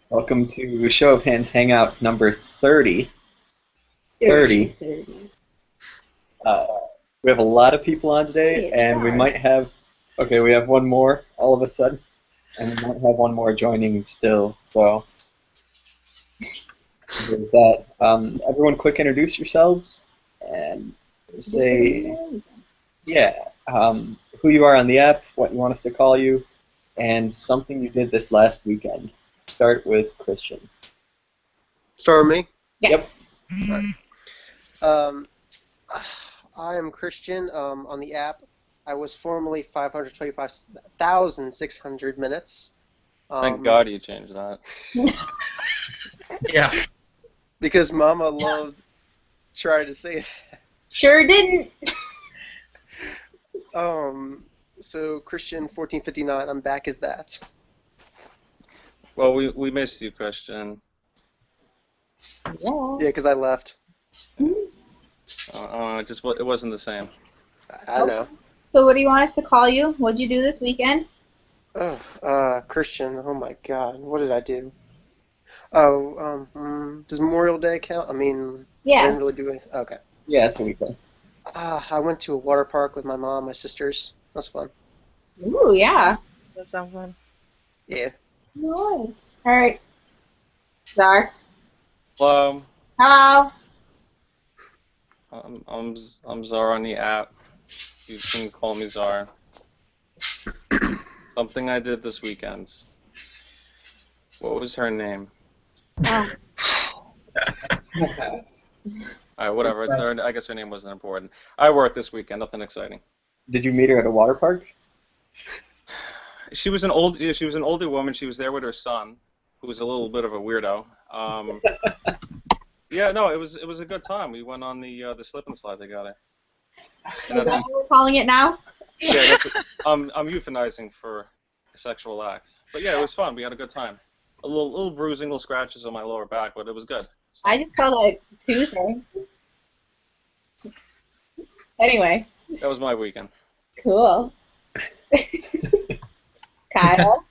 Welcome to Show of Hands Hangout number 30. 30. 30. Uh, we have a lot of people on today, and we might have, we have one more all of a sudden, and we might have one more joining still, so with that, everyone quick introduce yourselves, and say, who you are on the app, what you want us to call you, and something you did this last weekend. Start with Christian. Start with me? Yeah. Yep. Right. I am Christian on the app. I was formerly 525,600 minutes. Thank God you changed that. Yeah. Because Mama loved trying to say that. Sure didn't. So Christian 1459, I'm back as that. Well, we missed you, Christian. Yeah. Yeah, because I left. It wasn't the same. I know. So what do you want us to call you? What'd you do this weekend? Oh, Christian, oh my God, what did I do? Oh, does Memorial Day count? I mean, I Yeah. didn't really do anything. Okay. Yeah, it's a weekend. I went to a water park with my mom, my sisters. That was fun. Ooh, yeah. That sounds fun. Yeah. Nice. All right. Zar. Hello. Hello. I'm Zar on the app. You can call me Zar. Something I did this weekend. What was her name? Oh. Alright, whatever. I guess her name wasn't important. I worked this weekend. Nothing exciting. Did you meet her at a water park? She was an older woman. She was there with her son, who was a little bit of a weirdo. Yeah, no, it was a good time. We went on the slip and slide together. Is that what we're calling it now? Yeah, I'm euphanizing for a sexual act. But yeah, it was fun. We had a good time. A little bruising, little scratches on my lower back, but it was good. So. I just called it Tuesday. Anyway. That was my weekend. Cool. Kyle.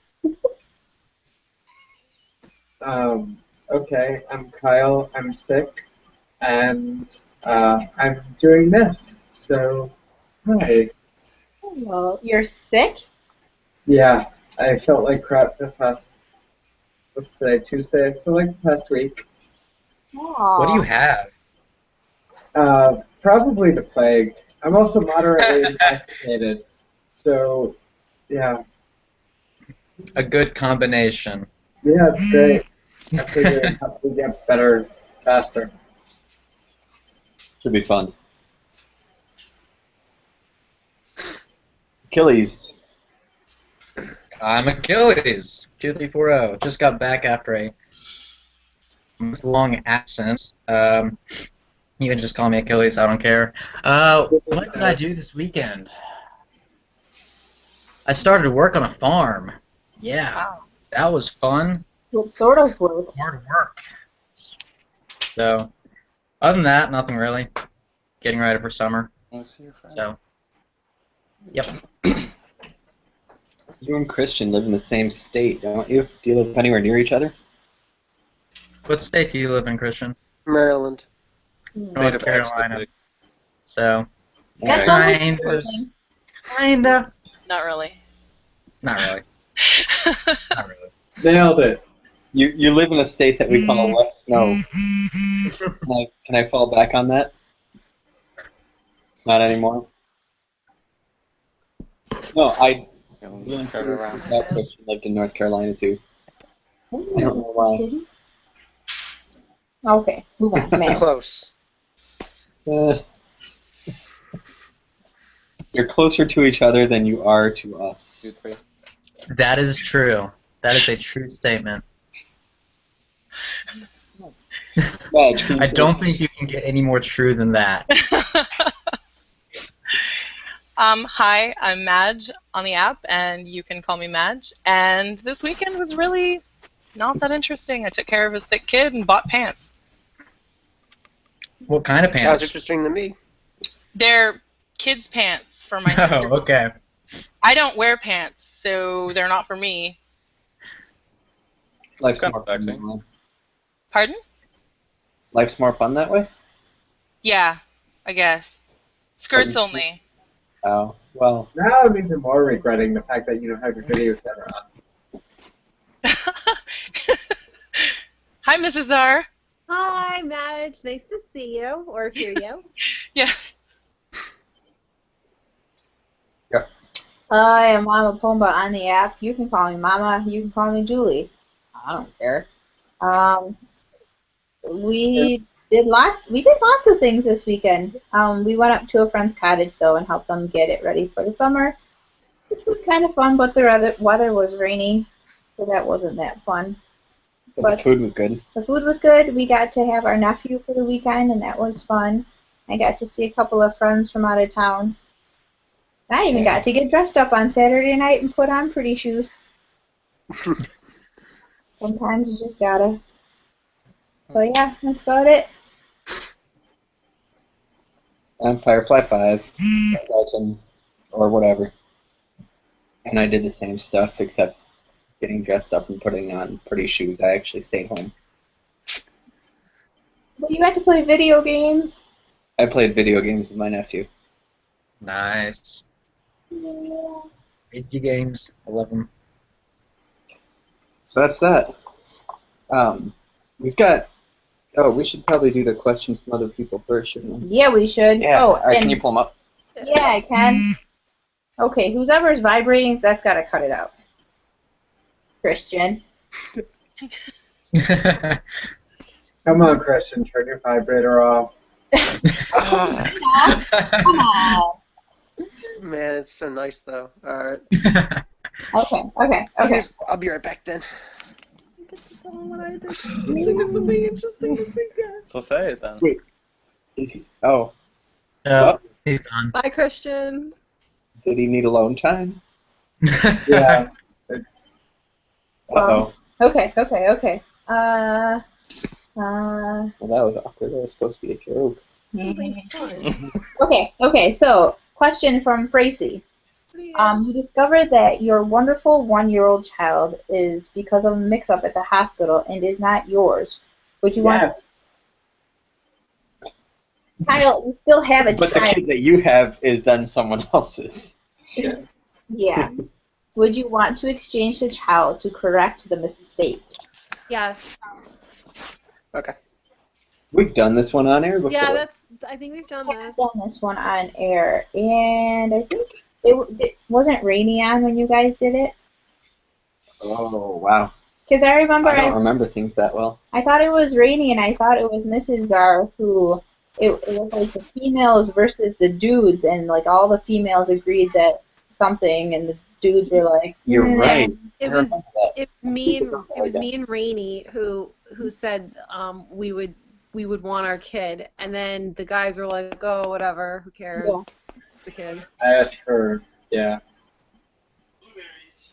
Okay, I'm Kyle, I'm sick, and I'm doing this, so hi. Well, you're sick? Yeah, I felt like crap the past, what's today, Tuesday, so like the past week. Aww. What do you have? Probably the plague. I'm also moderately intoxicated, so yeah. A good combination. Yeah, it's great. I figured how to get better faster. Should be fun. Achilles. I'm Achilles, 2340. Just got back after a long absence. You can just call me Achilles, I don't care. What did I do this weekend? I started work on a farm. Yeah, Wow. that was fun. What sort of work? Hard work. So, other than that, nothing really. Getting ready for summer. Let's see your friend. So, yep. You and Christian live in the same state, don't you? Do you live anywhere near each other? What state do you live in, Christian? Maryland. North Carolina. So, That's kind almost of. Kinda. Not really. Not really. Not really. Nailed it. You live in a state that we call less snow. Can I fall back on that? Not anymore? No, I Turn around. that Christian lived in North Carolina too. I don't know why. Okay, move on. Man. Close. You're closer to each other than you are to us. 2, 3. That is true. That is a true statement. I don't think you can get any more true than that. Hi, I'm Madge on the app, and you can call me Madge. And this weekend was really not that interesting. I took care of a sick kid and bought pants. What kind of Sounds pants? interesting to me. They're kids' pants for my sister. Oh, okay. I don't wear pants, so they're not for me. Life's kind more of fun sexy. that way. Pardon? Life's more fun that way? Yeah, I guess. Skirts only. Oh, well, Now I'm even more regretting the fact that you don't have your video camera on. Hi, Mrs. R. Hi, Madge. Nice to see you or hear you. Yes. I am mommapomba on the app. You can call me Mama. You can call me Julie. I don't care. Um, we did lots. We did lots of things this weekend. We went up to a friend's cottage though and helped them get it ready for the summer, which was kind of fun. But the weather was rainy, so that wasn't that fun. but the food was good. The food was good. We got to have our nephew for the weekend, and that was fun. I got to see a couple of friends from out of town. I even got to get dressed up on Saturday night and put on pretty shoes. Sometimes you just gotta. So yeah, that's about it. I'm Firefly 5, Legend, or whatever. And I did the same stuff except getting dressed up and putting on pretty shoes. I actually stayed home. But you got to play video games. I played video games with my nephew. Nice. Yeah. Video games. I love them. So that's that. We've got. Oh, we should probably do the questions from other people first, shouldn't we? Yeah, we should. Yeah. Oh, All right, and can you pull them up? yeah, I can. Okay, whoever's vibrating, that's gotta cut it out. Christian. Come on, Christian, turn your vibrator off. Ah, Come on. man, it's so nice though. All right. Okay. I'll be right back then. I did something interesting this weekend. So say it then. Wait. Is he? Oh. Oh, he's gone. Bye, Christian. Did he need alone time? Yeah. It's, Uh-oh. Okay. Well, that was awkward. That was supposed to be a joke. Something fun. Okay, so question from Tracy. You discovered that your wonderful one-year-old child is because of a mix-up at the hospital and is not yours. Would you want yes. Kyle, you still have a But the child. kid that you have is then someone else's. Yeah. Would you want to exchange the child to correct the mistake? Yes. Okay. We've done this one on air before. Yeah, I think we've done I've this. done this one on air, and I think it wasn't rainy on when you guys did it. Oh, wow. Because I remember I don't remember things that well. I thought it was rainy, and I thought it was Mrs. Czar who it was like the females versus the dudes, and like all the females agreed that something, and the dudes were like, You're "Mm." right. It I was remember that. it was me and Rainey who said we would want our kid, and then the guys were like, oh, whatever, who cares? Yeah. It's the kid. I asked her, yeah.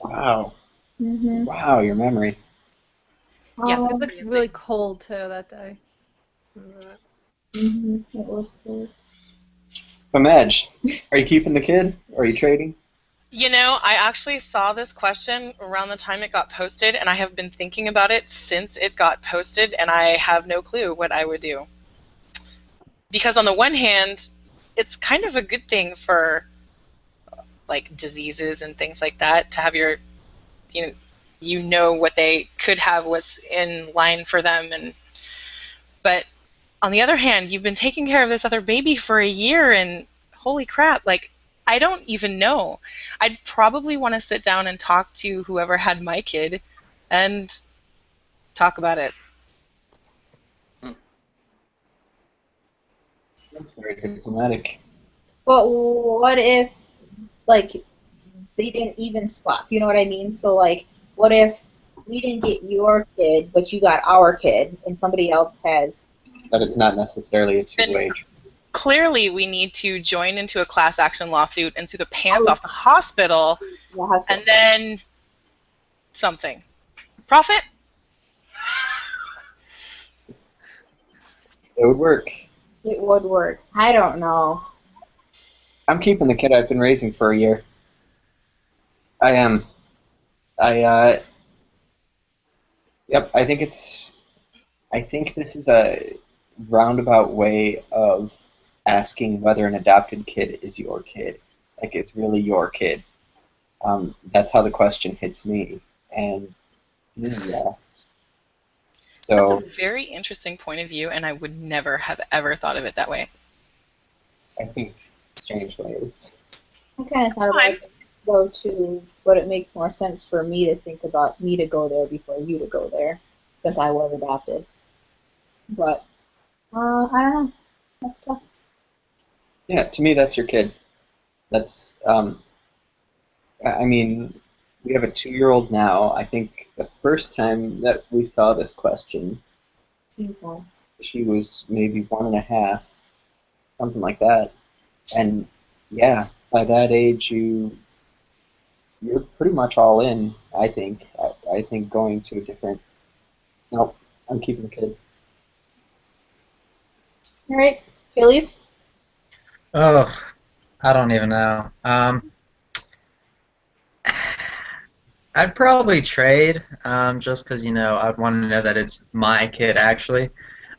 Wow. Mhm. Wow, your memory. Yeah, Um, it was really cold too that day. mhm, it was cool. So, Madge, are you keeping the kid? Or are you trading? You know, I actually saw this question around the time it got posted, and I have been thinking about it since it got posted, and I have no clue what I would do. Because on the one hand, it's kind of a good thing for like diseases and things like that to have your, you know what they could have, what's in line for them, but on the other hand, you've been taking care of this other baby for a year, and holy crap, like, I don't even know. I'd probably want to sit down and talk to whoever had my kid and talk about it. That's very diplomatic. But what if, like, they didn't even swap? You know what I mean? So, like, what if we didn't get your kid, but you got our kid, and somebody else has? But it's not necessarily a two-way. Clearly, we need to join into a class action lawsuit and sue the pants off the hospital, and then something. Profit? It would work. It would work. I don't know. I'm keeping the kid I've been raising for a year. I am. Yep, I think this is a roundabout way of asking whether an adopted kid is your kid. Like it's really your kid. That's how the question hits me. And yes. That's a So very interesting point of view, and I would never have ever thought of it that way. I think strange ways. I kind of That's thought about fine. it though too, but it makes more sense for me to think about me to go there before you to go there, since I was adopted. But I don't know. That's tough. Yeah, to me that's your kid. That's I mean, we have a 2-year-old now. I think the first time that we saw this question, People. she was maybe 1.5, something like that. And yeah, by that age, you're pretty much all in. I think. I think going to a different. Nope, I'm keeping the kid. All right, Phillies. Oh, I don't even know. I'd probably trade, just because I'd want to know that it's my kid actually.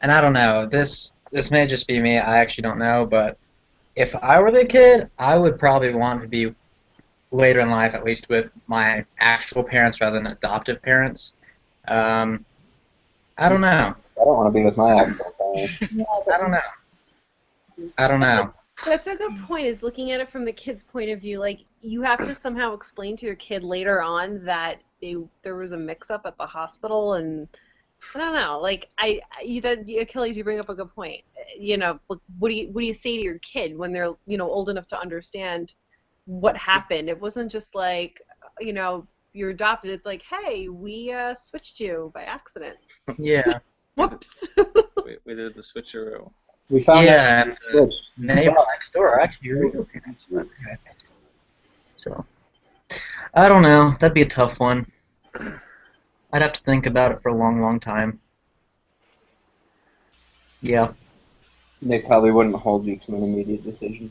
And I don't know. This may just be me. I actually don't know. But if I were the kid, I would probably want to be later in life, at least with my actual parents rather than adoptive parents. Um, I don't know. I don't want to be with my actual parents. Yeah, I don't know. I don't know. That's a good point, is looking at it from the kid's point of view. Like, you have to somehow explain to your kid later on that there was a mix-up at the hospital, and I don't know. Like, Achilles, you bring up a good point. What do you say to your kid when they're, old enough to understand what happened? It wasn't just like, you're adopted. It's like, hey, we switched you by accident. Yeah. Whoops. We did the switcheroo. We found out Yeah, and the which. neighbors next door are actually your real parents. But, okay. So, I don't know. That'd be a tough one. I'd have to think about it for a long, long time. Yeah. They probably wouldn't hold you to an immediate decision.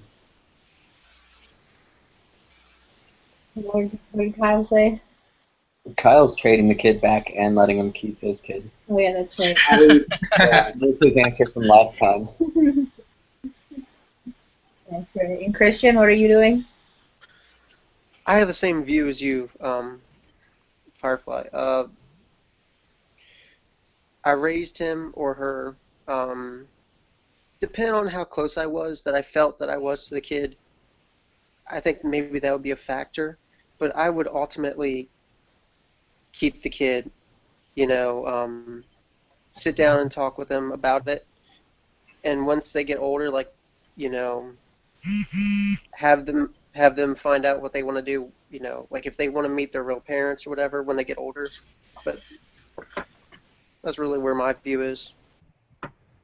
what did Kyle say? Kyle's trading the kid back and letting him keep his kid. Oh yeah, that's right. Yeah, this was his answer from last time. That's right. And Christian, what are you doing? I have the same view as you, Firefly. I raised him or her, depending on how close I was, that I felt that I was to the kid. I think maybe that would be a factor, but I would ultimately keep the kid, sit down and talk with them about it, and once they get older, like, you know, have them find out what they want to do, like if they want to meet their real parents or whatever when they get older. But that's really where my view is.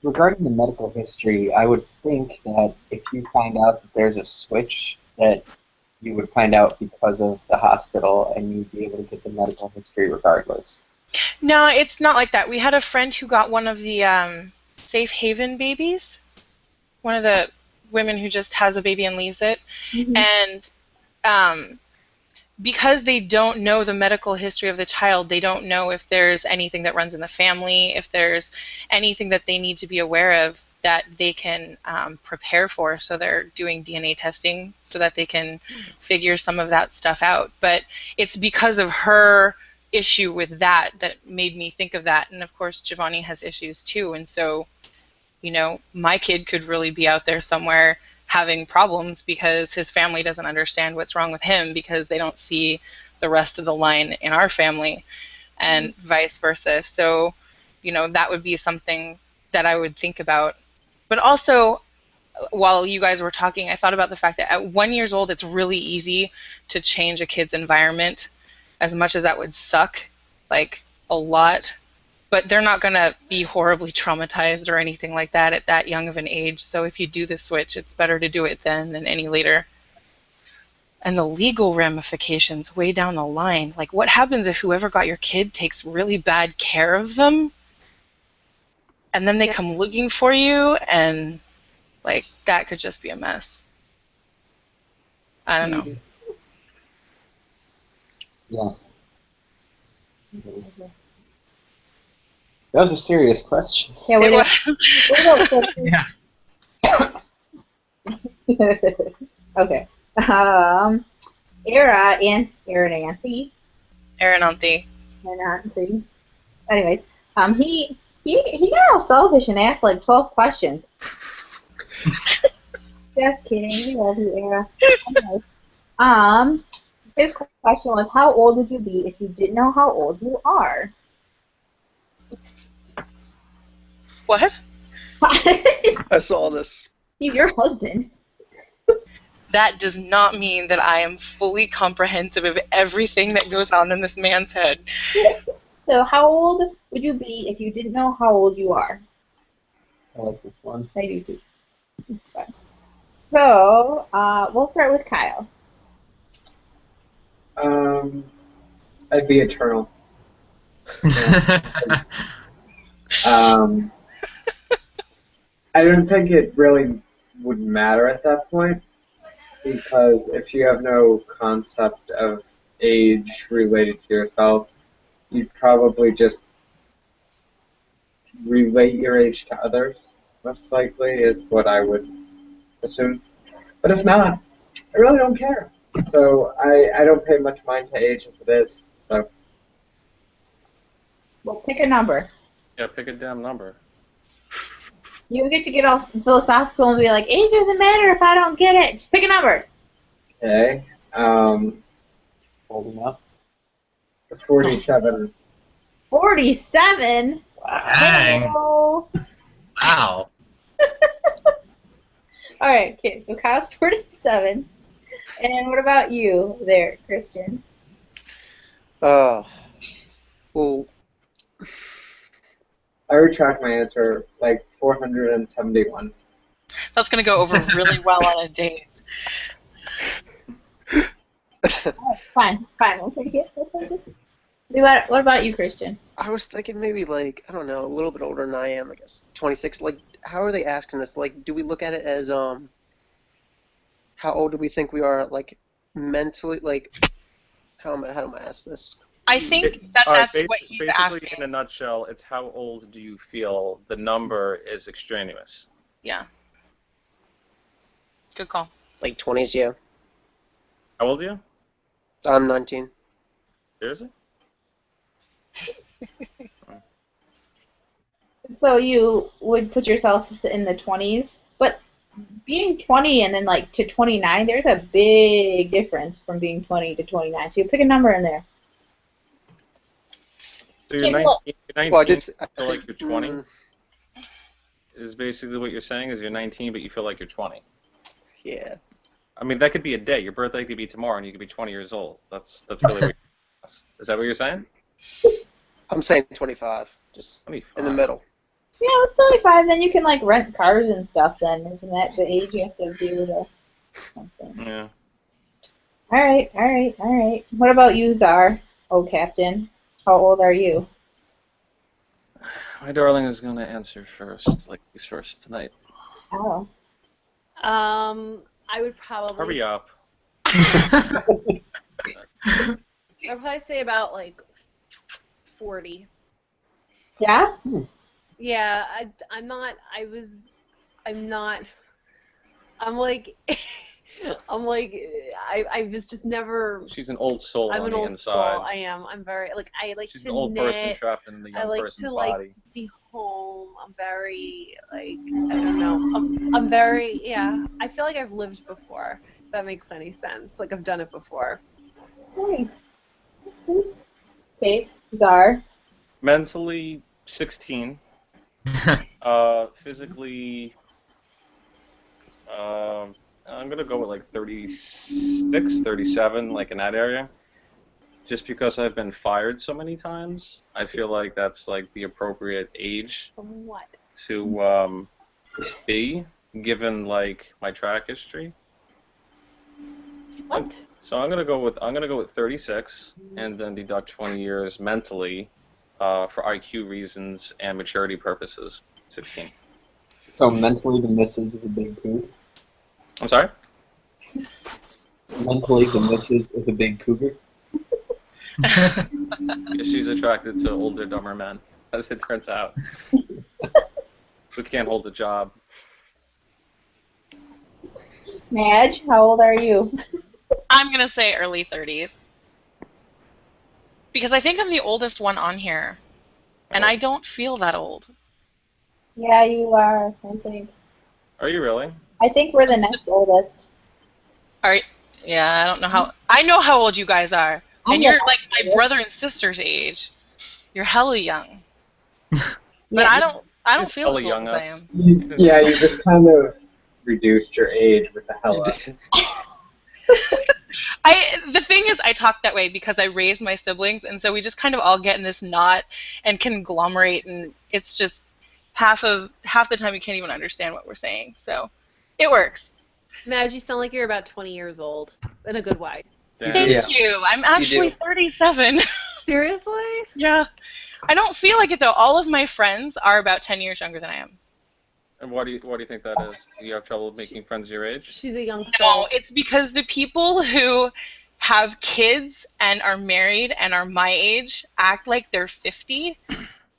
Regarding the medical history, I would think that if you find out that there's a switch, that you would find out because of the hospital and you'd be able to get the medical history regardless. No, it's not like that. We had a friend who got one of the safe haven babies, one of the women who just has a baby and leaves it, and um, because they don't know the medical history of the child, they don't know if there's anything that runs in the family, if there's anything that they need to be aware of that they can prepare for. So they're doing DNA testing so that they can figure some of that stuff out. But it's because of her issue with that that made me think of that. And of course, Giovanni has issues too. And so, my kid could really be out there somewhere having problems because his family doesn't understand what's wrong with him because they don't see the rest of the line in our family, and vice versa. So, that would be something that I would think about. But also, while you guys were talking, I thought about the fact that at 1 year old, it's really easy to change a kid's environment, as much as that would suck, like a lot. But they're not going to be horribly traumatized or anything like that at that young of an age. So if you do the switch, it's better to do it then than any later. And the legal ramifications way down the line, like what happens if whoever got your kid takes really bad care of them and then they come looking for you, and like that could just be a mess. I don't know. Yeah. That was a serious question. Yeah, It we was. don't. Okay. Era and Nancy. Aaron Auntie. And Nancy. Anyways, he got all selfish and asked like 12 questions. Just kidding. We love you, Era. Anyways, his question was, how old would you be if you didn't know how old you are? What? I saw this. He's your husband. That does not mean that I am fully comprehensive of everything that goes on in this man's head. So how old would you be if you didn't know how old you are? I like this one. I do too. It's fun. So, we'll start with Kyle. I'd be eternal. I don't think it really would matter at that point, because if you have no concept of age related to yourself, you'd probably just relate your age to others, most likely, is what I would assume. But if not, I really don't care. So I don't pay much mind to age as it is. So Well, pick a number. Yeah, pick a damn number. You don't get to get all philosophical and be like, age doesn't matter if I don't get it. Just pick a number. okay, Old enough. 47. 47? Dang. Hello. Wow. All right, okay, so Kyle's 47. And what about you there, Christian? Well, I retract my answer, like 471. That's going to go over really well on a date. Fine, we'll take it. What about you, Christian? I was thinking maybe like, I don't know, a little bit older than I am, I guess. 26. Like, how are they asking us? Like, do we look at it as, how old do we think we are, like, mentally? Like, how do I ask this? I think that All right, that's what he's basically, asking. in a nutshell, it's how old do you feel? The number is extraneous. Yeah. Good call. Like 20s, yeah. How old are you? I'm 19. Seriously? So you would put yourself in the 20s, but being 20 and then like to 29, there's a big difference from being 20 to 29. So you pick a number in there. So you're Yeah, 19, well- you're 19 Well, I you did. feel like you're 20? Is basically what you're saying, is you're 19 but you feel like you're 20. Yeah. I mean, that could be a day. Your birthday could be tomorrow and you could be 20 years old. That's really what is that what you're saying? I'm saying 25, just 25. in the middle. Yeah, it's 25. Then you can like rent cars and stuff. Then isn't that the age you have to be able to something? Yeah. All right. What about you, Czar? Oh, Captain, how old are you? My darling is going to answer first, like he's first tonight. Oh. I would probably. Hurry up. I'd probably say about like 40. Yeah. Yeah, I'm not. I'm not. I'm like. I'm like. I was just never. She's an old soul I'm on an the old inside. soul. I am. I'm very like. I like She's to an old knit. person trapped in the I young like person's to body. like just be home. I'm very like I don't know. I'm very yeah. I feel like I've lived before. If that makes any sense. Like I've done it before. Nice. That's good. Okay, Czar. Mentally, 16. Physically, I'm going to go with like 36, 37, like in that area. Just because I've been fired so many times, I feel like that's like the appropriate age From what? to be, given like my track history. What? So I'm gonna go with 36, and then deduct 20 years mentally for IQ reasons and maturity purposes. 16. So mentally, the missus is a big cougar. I'm sorry. Mentally, the missus is a big cougar. Yeah, she's attracted to older, dumber men. as it turns out. We can't hold a job. Madge, how old are you? I'm gonna say early 30s. Because I think I'm the oldest one on here. And I don't feel that old. Yeah, you are, I think. Are you really? I think we're the next oldest. Alright. Yeah, I don't know how. I know how old you guys are. I'm And the you're like my oldest. brother and sister's age. You're hella young. But Yeah, I don't Just feel hella as old young as I us. am. Yeah, you just kind of reduced your age with the hella. The thing is, I talk that way because I raised my siblings, and so we just kind of all get in this knot and conglomerate, and it's just half the time you can't even understand what we're saying. So it works. Madge, you sound like you're about 20 years old in a good way. Damn. Thank Yeah. you. I'm actually do. 37. Seriously? Yeah. I don't feel like it though. All of my friends are about 10 years younger than I am. And why do you think that is? Do you have trouble making friends your age? She's a young No, soul. it's because the people who have kids and are married and are my age act like they're 50,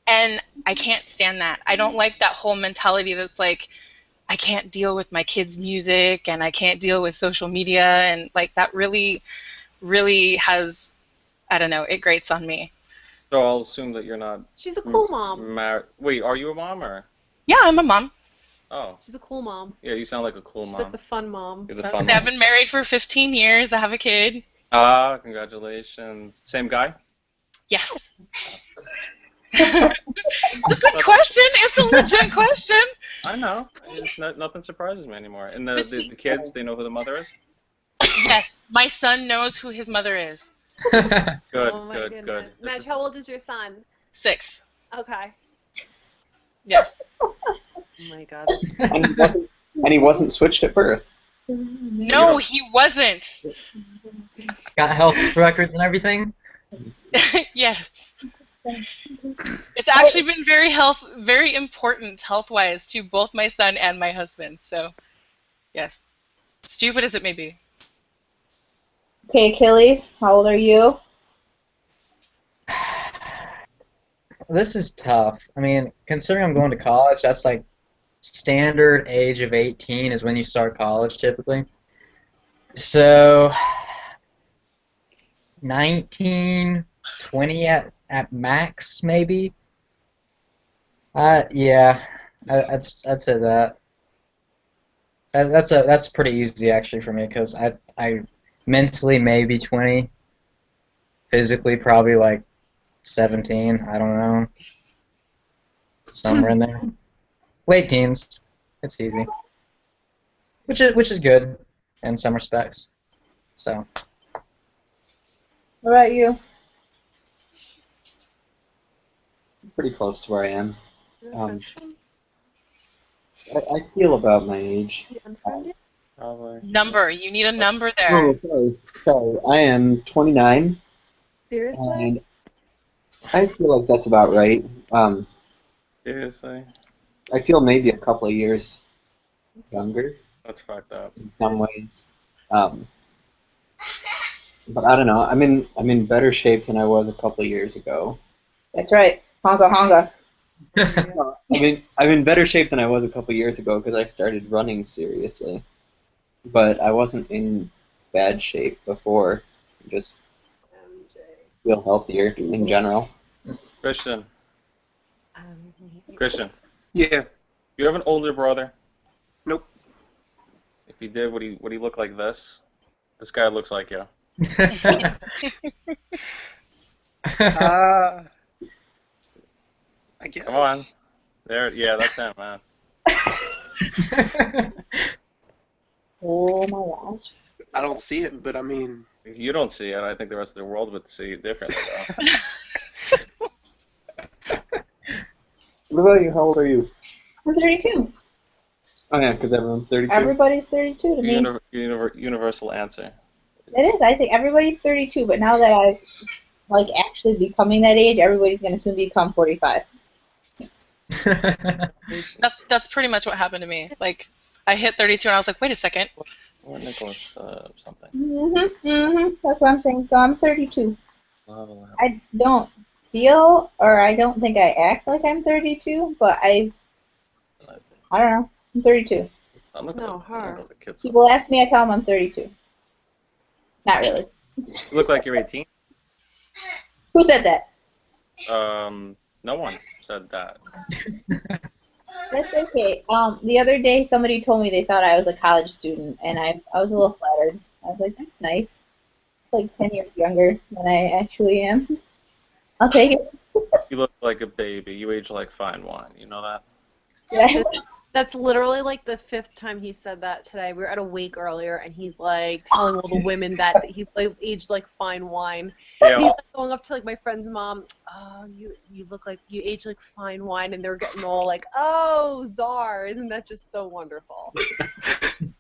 and I can't stand that. I don't like that whole mentality that's like, I can't deal with my kids' music and I can't deal with social media, and like that really, really has, I don't know, it grates on me. So I'll assume that you're not She's a cool mom. married. Wait, are you a mom or? Yeah, I'm a mom. Oh, She's a cool mom. yeah, you sound like a cool She's mom. like the fun mom. You're the fun I've mom. been married for 15 years. I have a kid. Ah, congratulations. Same guy? Yes. It's a good question. It's a legit question. I know. Nothing surprises me anymore. And But see- the kids, they know who the mother is? Yes, my son knows who his mother is. Good, Oh my good, goodness. good. Madge, how old is your son? 6. Okay. Yes. Oh my god. That's And he wasn't switched at birth. No, he wasn't. Got health records and everything. Yes. It's actually been very important health-wise to both my son and my husband. So, yes. Stupid as it may be. Okay, Achilles, how old are you? This is tough. I mean, considering I'm going to college, that's like standard age of 18 is when you start college typically. So 19, 20 at max maybe. Yeah, I'd say that. That's pretty easy actually for me because I mentally maybe 20, physically probably like 17. I don't know, somewhere in there. Late teens, it's easy, which is good in some respects. So What about you? Pretty close to where I am. I feel about my age. Probably. Number. You need a number there. Oh, sorry. I am 29, Seriously? and I feel like that's about right. Seriously? I feel maybe a couple of years younger That's fucked up. in some ways. But I don't know. I'm in better shape than I was a couple of years ago. That's right. Honga honga. I'm in better shape than I was a couple of years ago because I started running seriously. But I wasn't in bad shape before. Just feel healthier in general. Christian. Um, Christian. Yeah. You have an older brother? Nope. If he did, would he look like this? This guy looks like you. I guess. Come on. There, yeah, that's him, man. Oh my gosh. I don't see it, but I mean, You don't see it. I think the rest of the world would see it differently, though. What about you? How old are you? I'm 32. Oh yeah, because everyone's 32. Everybody's 32 to me. Universal answer. It is. I think everybody's 32, but now that I've like actually becoming that age, everybody's gonna soon become 45. That's pretty much what happened to me. Like, I hit 32 and I was like, wait a second. Or Nicholas something. That's what I'm saying. So I'm 32. I don't feel, or I don't think I act like I'm 32, but I don't know. I'm 32. I'm looking No, I'm looking her. at the kids. People ask me, I tell them I'm 32. Not really. You look like you're 18. Who said that? No one said that. That's okay. The other day somebody told me they thought I was a college student, and I was a little flattered. I was like, that's nice. Like 10 years younger than I actually am. I'll take it. You look like a baby. You age like fine wine. You know that? Yeah. That's literally like the 5th time he said that today. We were at a wake earlier, and he's like telling all the women that he's like aged like fine wine. And he's Yeah. like going up to like my friend's mom. Oh, you look like you age like fine wine, and they're getting all like, oh, czar, isn't that just so wonderful?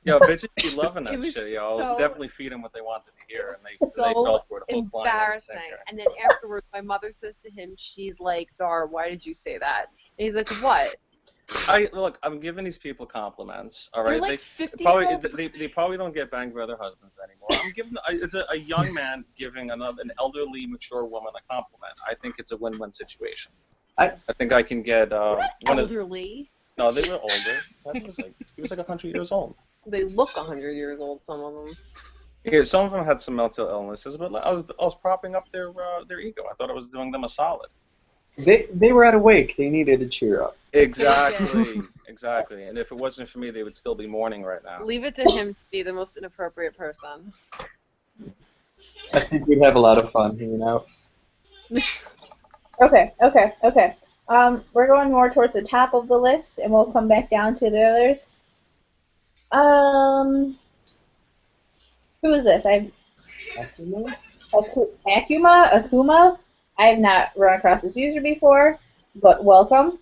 Yo, bitches be loving that It was shit, yo. I was so- definitely feeding what they wanted to hear, It and was they so fell for it a whole blind embarrassing. sinker. And then afterwards, my mother says to him, she's like, Czar, why did you say that? And he's like, what? Look, I'm giving these people compliments. All They're right, like they 50-year-old. they probably don't get banged by their husbands anymore. I'm giving it's a young man giving an elderly, mature woman a compliment. I think it's a win-win situation. I think I can get one Elderly. no, they were older. He was like 100 years old. They look 100 years old, some of them. Yeah, some of them had some mental illnesses, but I was propping up their ego. I thought I was doing them a solid. They were at a wake. They needed to cheer up. Exactly, exactly. And if it wasn't for me, they would still be mourning right now. Leave it to him to be the most inappropriate person. I think we'd have a lot of fun hanging out. Okay. We're going more towards the top of the list, and we'll come back down to the others. Who is this? Akuma? I have not run across this user before, but welcome.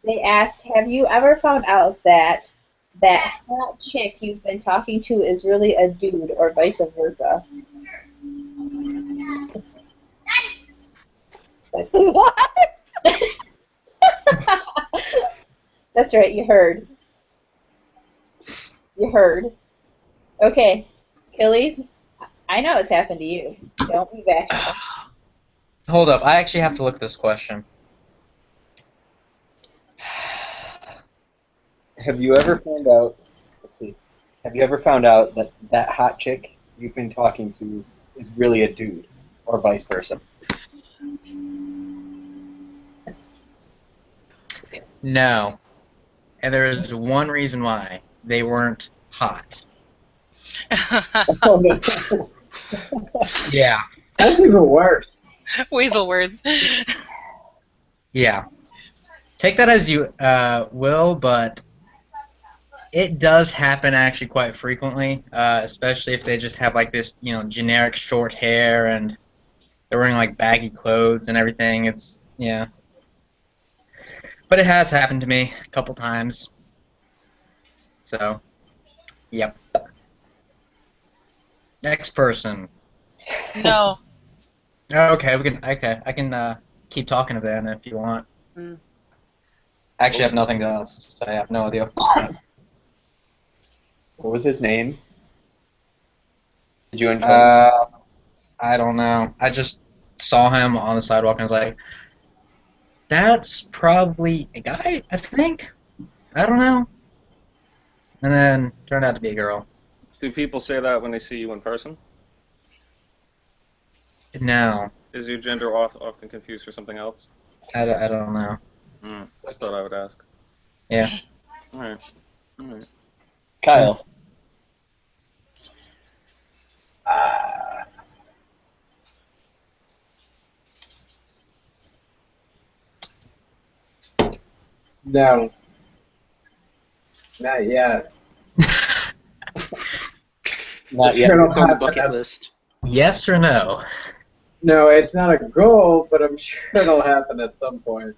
They asked, have you ever found out that hot chick you've been talking to is really a dude, or vice versa? What? That's right, you heard. You heard. Okay, Achilles, I know it's happened to you. Don't be bashful. Hold up, I actually have to look at this question. Have you ever found out? Let's see. Have you ever found out that hot chick you've been talking to is really a dude, or vice versa? No. And there is one reason why. They weren't hot. Oh, no. Yeah. That's even worse. Weasel words. Yeah. Take that as you will, but it does happen actually quite frequently, especially if they just have like this, generic short hair and they're wearing like baggy clothes and everything. It's, yeah. But it has happened to me a couple times. So, yep. Next person. No. Okay, I can keep talking then if you want. Mm. Actually, I have nothing else to say. I have no idea. What was his name? Did you encounter? I don't know. I just saw him on the sidewalk and I was like, that's probably a guy, I think. I don't know. And then turned out to be a girl. Do people say that when they see you in person? No, Is your gender often confused for something else? I don't know. Just thought I would ask. Yeah. All right. Kyle. No. Not yet. Not yet. Sure. It's on the bucket list. Yes or no? No, it's not a goal, but I'm sure it'll happen at some point.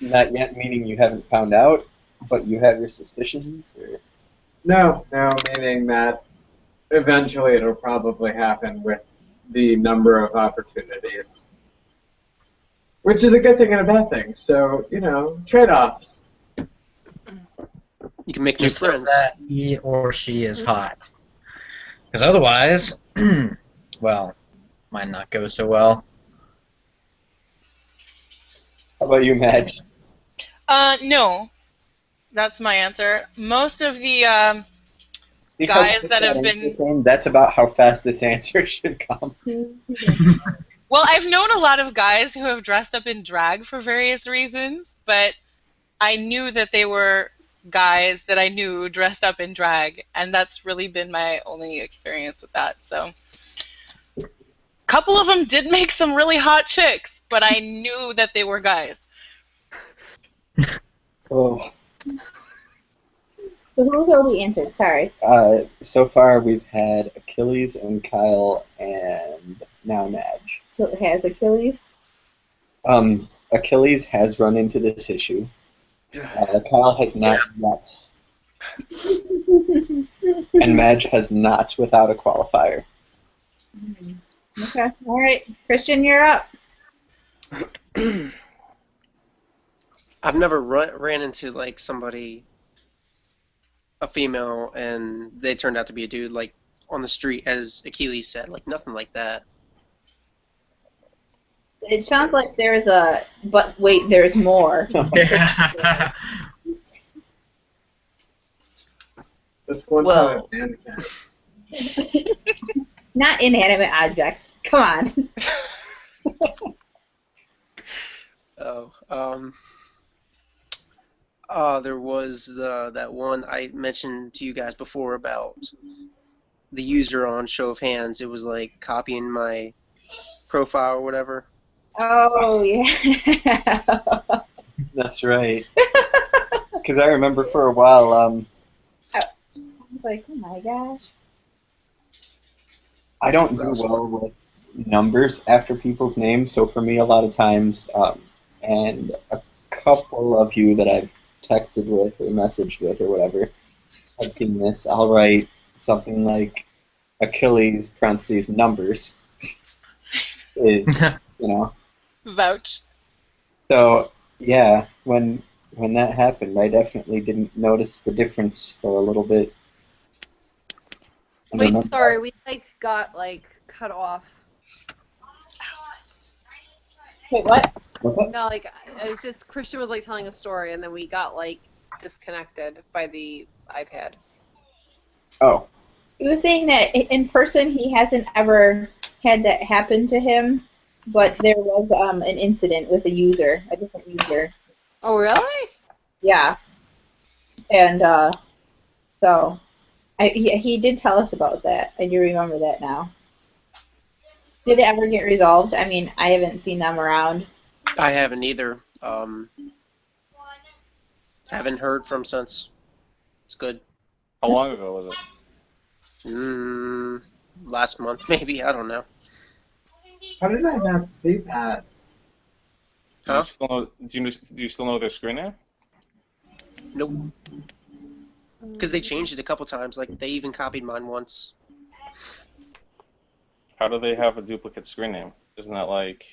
Not yet, meaning you haven't found out, but you have your suspicions? Or? No, meaning that eventually it'll probably happen with the number of opportunities. Which is a good thing and a bad thing. So, trade-offs. You can make new Just so friends. that he or she is hot. Because otherwise, well, might not go so well. How about you, Madge? No, that's my answer. Most of the See how guys quick that that have answer been came? That's about how fast this answer should come. well, I've known a lot of guys who have dressed up in drag for various reasons, but I knew that they were guys that I knew dressed up in drag, and that's really been my only experience with that. So, a couple of them did make some really hot chicks, but I knew that they were guys. Oh, So who's already answered? Sorry. so far we've had Achilles and Kyle and now Madge. So it has Achilles. Achilles has run into this issue. Kyle has not yet. And Madge has not without a qualifier. Okay. All right. Christian, you're up. I've never ran into like somebody, a female, and they turned out to be a dude, like on the street, as Achilles said, like nothing like that. It sounds like there's a, but wait, there's more. This one Well- time, Not inanimate objects. Come on. There was that one I mentioned to you guys before about the user on Show of Hands. It was like copying my profile or whatever. Oh yeah. That's right. Because I remember for a while, I was like, oh my gosh. I don't do well with numbers after people's names, so for me, a lot of times, and a couple of you that I've texted with or messaged with or whatever, I've seen this. I'll write something like Achilles parentheses numbers is, you know. Vouch. So yeah, when that happened, I definitely didn't notice the difference for a little bit. And Wait, remember- sorry, we like got like cut off. Wait, what? What's that? No, like it was just Christian was like telling a story, and then we got like disconnected by the iPad. Oh, He was saying that in person he hasn't ever had that happen to him, but there was an incident with a user, a different user. Oh, really? Yeah. And so he did tell us about that. I do remember that now. Did it ever get resolved? I mean, I haven't seen them around. I haven't either. Haven't heard from since. It's good. How long ago was it? Last month maybe. I don't know. how did I not see that? Huh? Do you still know their screen name? Nope. Because they changed it a couple times. Like they even copied mine once. How do they have a duplicate screen name? Isn't that like...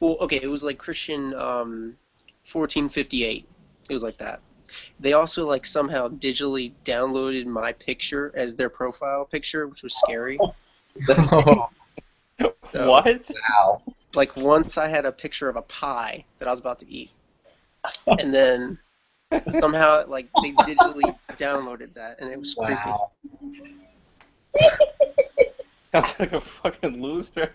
Well, okay, it was like Christian 1458. It was like that. They also like somehow digitally downloaded my picture as their profile picture, which was scary. So, What? Wow. Like once I had a picture of a pie that I was about to eat, and then somehow like they digitally downloaded that, and it was creepy. Wow. Sounds like a fucking loser.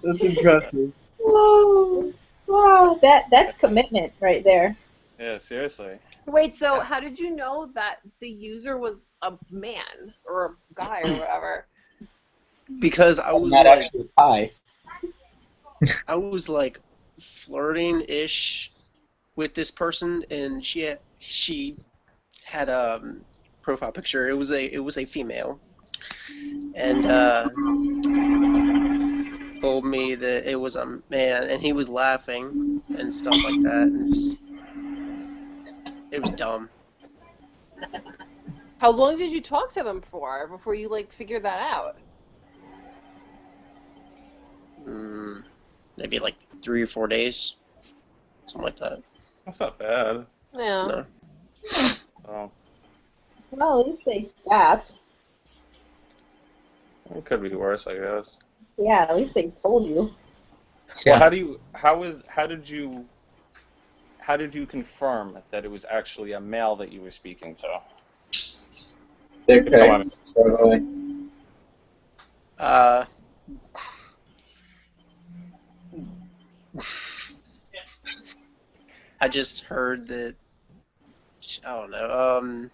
that's impressive. Whoa. Wow, that's commitment right there. Yeah, seriously. Wait, so how did you know that the user was a man or a guy or whatever? Because I was Not like, actually pie. I was like flirting-ish with this person, and she had a profile picture. It was a female, and told me that it was a man, and he was laughing and stuff like that, and just, it was dumb. How long did you talk to them for before you like figured that out? Maybe like 3 or 4 days, something like that. That's not bad. Yeah. No. Oh. Well, at least they stopped. It could be worse, I guess. Yeah, at least they told you. Well, Yeah. how did you confirm that it was actually a male that you were speaking to? Dick If you don't mind me. pics, totally. Uh, I just heard that. I don't know.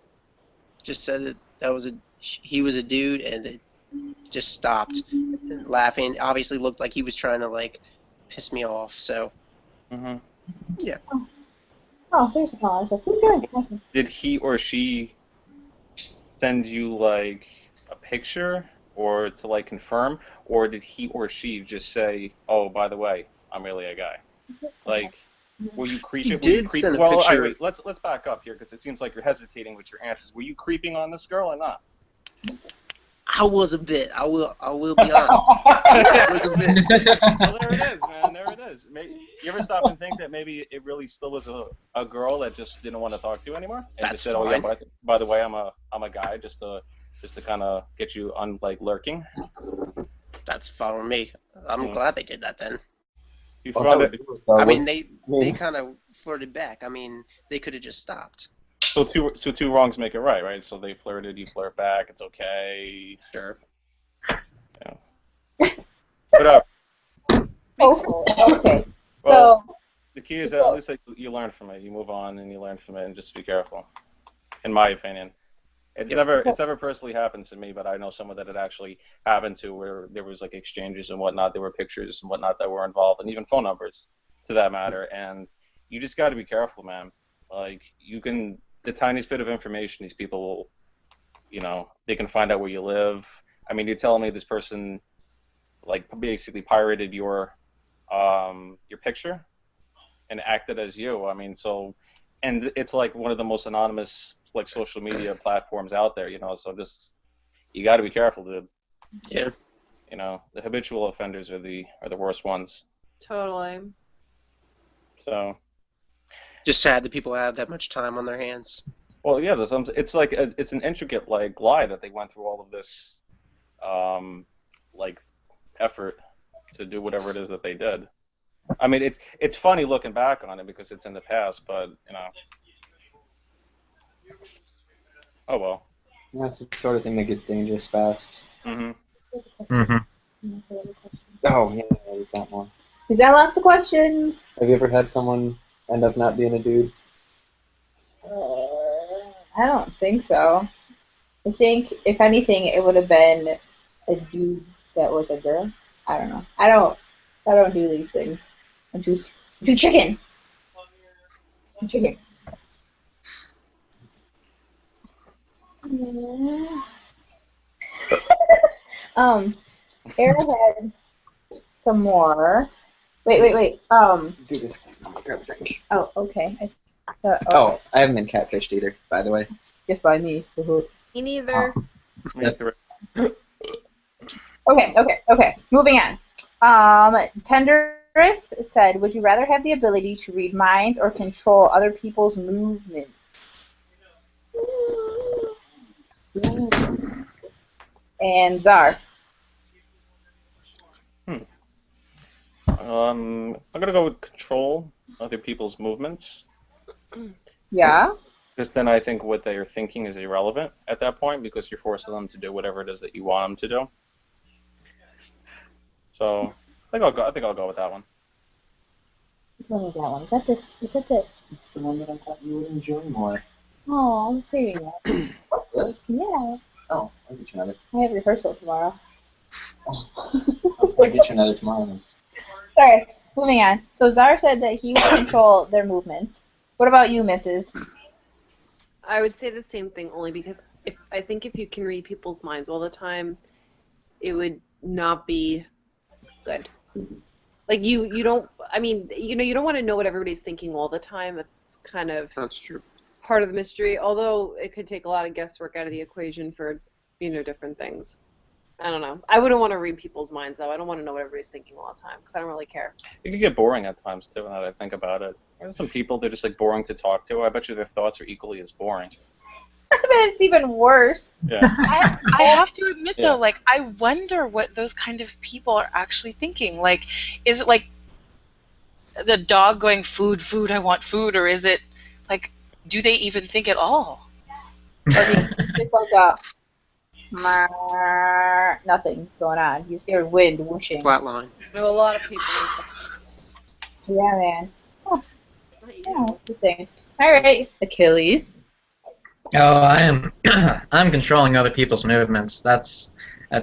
Just said that was he was a dude, and it just stopped laughing. Obviously, looked like he was trying to like piss me off. So Hmm. yeah, Oh, there's a pause. Like, who's doing it? Did he or she send you like a picture or to like confirm, or did he or she just say, "Oh, by the way, I'm really a guy"? Like, were you creeping? he Were you did send creeping? a Well, all right, picture. wait. Let's back up here because it seems like you're hesitating with your answers. Were you creeping on this girl or not? I was a bit. I will be honest. I was a bit. Well, there it is, man. There it is. You ever stop and think that maybe it really still was a girl that just didn't want to talk to you anymore, and That's just said, "Oh yeah, fine. by the way, I'm a guy," just to kind of get you on like lurking. That's fine with me. I'm Hmm. glad they did that then. You Well, found that it. would do it, though. I mean, Would- they I mean, they kind of flirted back. I mean, they could have just stopped. So two wrongs make it right, right? So they flirted, you flirt back, it's okay. Sure. Whatever. Okay. Well, So, the key is that at least like, you learn from it. You move on and you learn from it, and just be careful. In my opinion, Yep. it's never personally happened to me, but I know someone that it actually happened to, where there was like exchanges and whatnot. There were pictures and whatnot that were involved, and even phone numbers, to that matter. And you just got to be careful, man. Like the tiniest bit of information, these people will, they can find out where you live. I mean, you're telling me this person like basically pirated your picture and acted as you. I mean, and it's like one of the most anonymous like social media platforms out there, so just you got to be careful, dude. Yeah. The habitual offenders are the worst ones. Totally. So, Just sad that people have that much time on their hands. well, yeah, it's like it's an intricate like lie that they went through all of this like effort to do whatever it is that they did. I mean, it's funny looking back on it because it's in the past, but oh well. that's the sort of thing that gets dangerous fast. Hmm. Oh, yeah, we've got more. we got lots of questions. Have you ever had someone end up not being a dude? I don't think so. I think, if anything, it would have been a dude that was a girl. I don't know. I don't do these things. I'm too chicken. I'm chicken. Arrow had some more. Wait. Do this thing. I'm gonna grab a drink. Oh, okay. I thought, Oh, I haven't been catfished either, by the way. just by me. Me neither. Okay. Moving on. Tenderest said, would you rather have the ability to read minds or control other people's movements? And Czar. I'm gonna go with control other people's movements, Yeah? because then I think what they are thinking is irrelevant at that point, because you're forcing them to do whatever it is that you want them to do. So I think I'll go with that one. Which one is that one? Is that this? Is that the... It's the one that I thought you would enjoy more. Oh, I'm saving that. Really? Yeah. Oh, I'll get you another. I have rehearsal tomorrow. I'll get you another tomorrow then. Sorry. Moving on. So Czar said that he would control their movements. What about you, Mrs.? I would say the same thing only because I think if you can read people's minds all the time, it would not be good. Like you don't. I mean, you don't want to know what everybody's thinking all the time. That's kind of That's true. part of the mystery. Although it could take a lot of guesswork out of the equation for different things. I don't know. I wouldn't want to read people's minds though. I don't want to know what everybody's thinking all the time because I don't really care. It can get boring at times too. Now that I think about it, there's some people they're just like boring to talk to. I bet you their thoughts are equally as boring. I bet it's even worse. Yeah. I have to admit Yeah. though, like I wonder what those kind of people are actually thinking. Like, is it like the dog going food, food, I want food, or is it like, do they even think at all? Or do you think it's like a nothing's going on? You just hear wind whooshing. Flatline. I know a lot of people. Yeah, man. Oh, yeah, interesting. All right, Achilles. Oh, I am. I'm controlling other people's movements. That's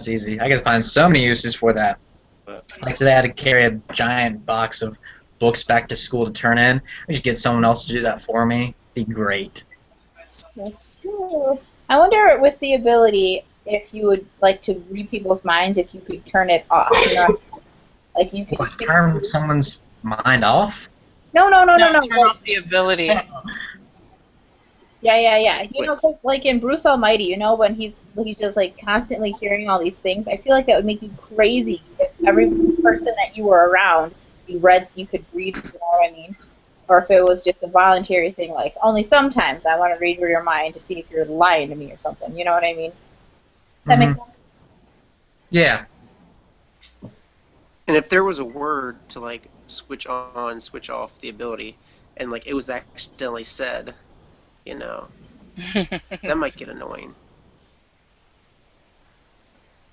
easy. I can find so many uses for that. Like today, I had to carry a giant box of books back to school to turn in. I just get someone else to do that for me. Be great. That's true. I wonder with the ability if you would like to read people's minds if you could turn it off. You know, like you could What, turn someone's mind off? No. Turn off the ability. Yeah. You know, 'cause like in Bruce Almighty, you know, when he's just like constantly hearing all these things, I feel like that would make you crazy if every person that you were around you could read, you know what I mean? Or if it was just a voluntary thing, like only sometimes I want to read your mind to see if you're lying to me or something. You know what I mean? That makes sense. Yeah. And if there was a word to like switch on, switch off the ability, and like it was accidentally said, you know, that might get annoying.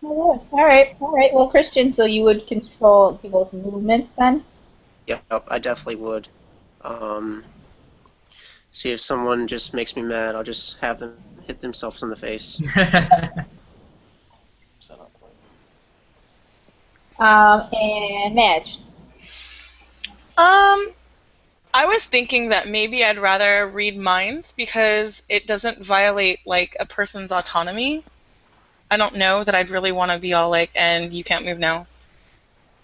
Oh, yeah. All right. Well, Christian, so you would control people's movements then? Yep, I definitely would. See if someone just makes me mad, I'll just have them hit themselves in the face. And Madge. I was thinking that maybe I'd rather read minds because it doesn't violate like a person's autonomy. I don't know that I'd really want to be all like, and you can't move now.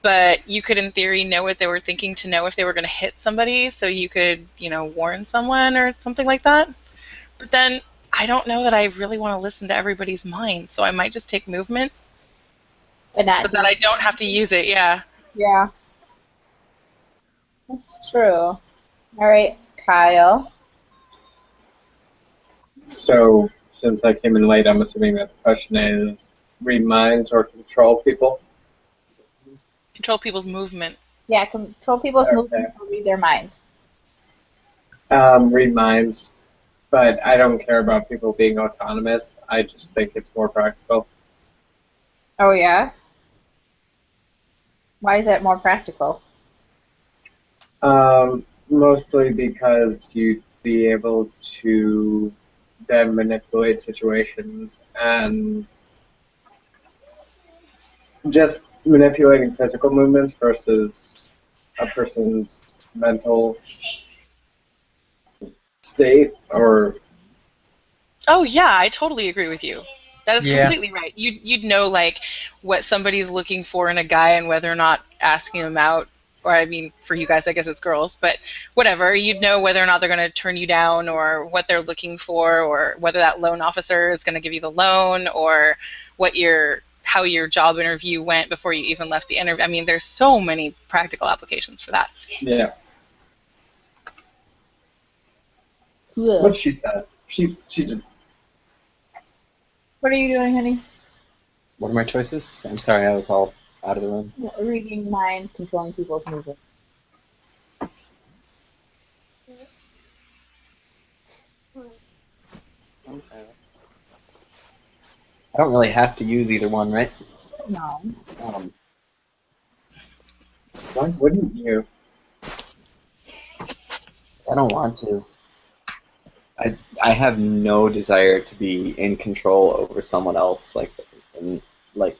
But you could, in theory, know what they were thinking to know if they were going to hit somebody, so you could, you know, warn someone or something like that. But then I don't know that I really want to listen to everybody's mind, so I might just take movement But not so that I don't have to use it. Yeah. Yeah. That's true. All right, Kyle. So, since I came in late, I'm assuming that the question is read minds or control people? Control people's movement. Yeah, control people's Okay. movements or read their minds. Read minds, but I don't care about people being autonomous. I just think it's more practical. Oh, yeah? Why is that more practical? Mostly because you'd be able to then manipulate situations and just manipulating physical movements versus a person's mental state or Oh yeah, I totally agree with you. That is Yeah. completely right. You'd know like what somebody's looking for in a guy and whether or not asking him out, or I mean for you guys I guess it's girls, but whatever, you'd know whether or not they're going to turn you down or what they're looking for or whether that loan officer is going to give you the loan or how your job interview went before you even left the interview. I mean, there's so many practical applications for that. yeah. Cool. What she said. She just What are you doing, honey? What are my choices? I'm sorry, I was all out of the room. Reading minds, controlling people's movements. I don't really have to use either one, right? No. why wouldn't you? 'Cause I don't want to. I have no desire to be in control over someone else, like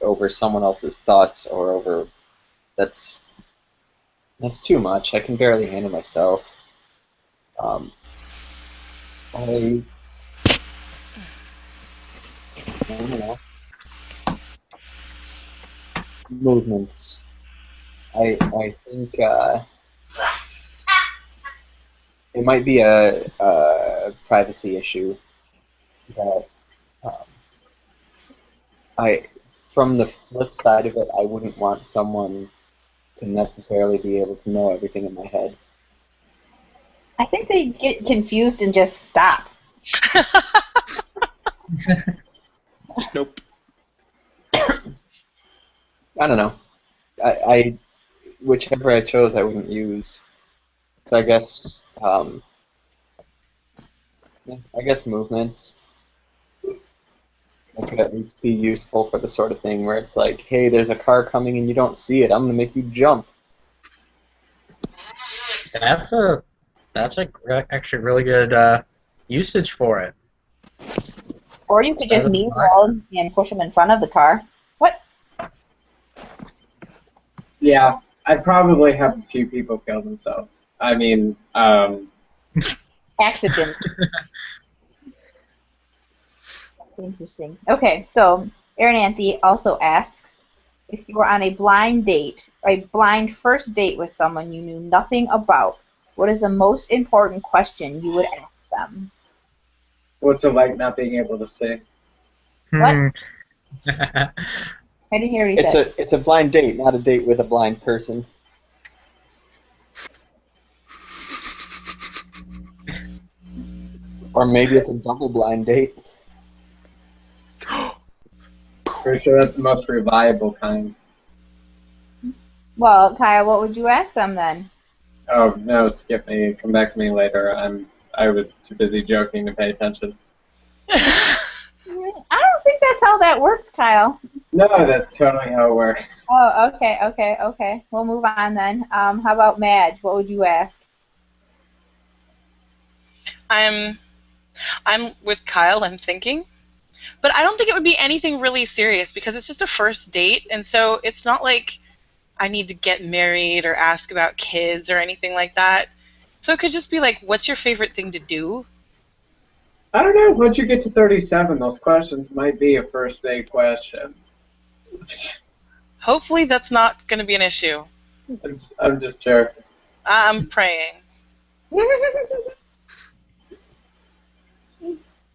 over someone else's thoughts or over that's too much. I can barely handle myself. I don't know. Movements. I think it might be a privacy issue that um, from the flip side of it, I wouldn't want someone to necessarily be able to know everything in my head. I think they get confused and just stop. Just nope. I don't know. I whichever I chose, I wouldn't use. So I guess movements. That could at least be useful for the sort of thing where it's like, hey, there's a car coming and you don't see it. I'm gonna make you jump. That's actually really good usage for it. Or you could just Better than meet last roll and push them in front of the car. What? Yeah, I'd probably have a few people kill themselves. I mean, Accidents. Interesting. Okay, so Aaron Anthe also asks, if you were on a blind date, or a blind first date with someone you knew nothing about, what is the most important question you would ask them? what's it like not being able to see? What? Hmm. I didn't hear what he said. It's a blind date, not a date with a blind person. Or maybe it's a double blind date. Pretty sure that's the most reliable kind. Well, Kyle, what would you ask them then? Oh no, skip me. Come back to me later. I was too busy joking to pay attention. I don't think that's how that works, Kyle. No, that's totally how it works. Oh, okay. We'll move on then. How about Madge? What would you ask? I'm with Kyle. I'm thinking, but I don't think it would be anything really serious because it's just a first date, and so it's not like I need to get married or ask about kids or anything like that. So it could just be like, what's your favorite thing to do? I don't know. Once you get to 37, those questions might be a first date question. Hopefully that's not going to be an issue. I'm just joking. I'm praying.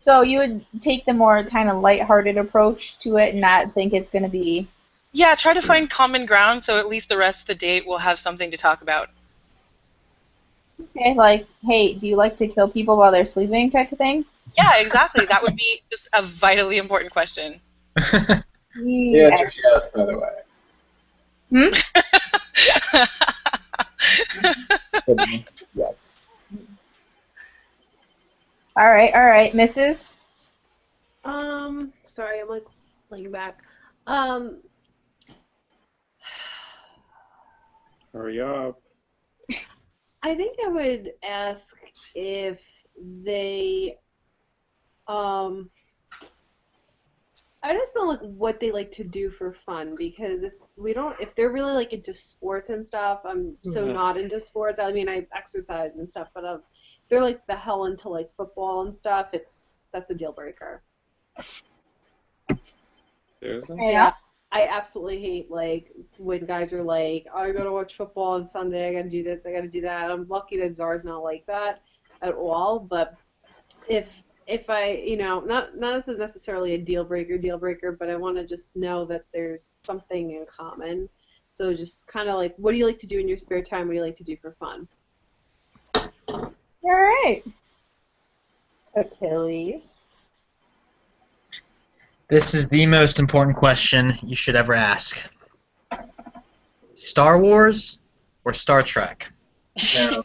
So you would take the more kind of lighthearted approach to it and not think it's going to be... Yeah, try to find common ground so at least the rest of the date will have something to talk about. Okay, like, hey, do you like to kill people while they're sleeping type of thing? Yeah, exactly. That would be just a vitally important question. The answer's yes, by the way. Yes. All right, Mrs. Sorry, I'm like laying back. Hurry up. I think I would ask if they, I just don't like what they like to do for fun, because if they're really like into sports and stuff, I'm so not into sports. I mean, I exercise and stuff, but if they're like the hell into like football and stuff, that's a deal breaker. Seriously? Yeah. I absolutely hate like when guys are like, oh, I gotta watch football on Sunday, I gotta do this, I gotta do that. I'm lucky that Czar's not like that at all, but if I, not necessarily a deal breaker, but I want to just know that there's something in common. So just kind of like, what do you like to do in your spare time? What do you like to do for fun? All right. Achilles. This is the most important question you should ever ask. Star Wars or Star Trek? No.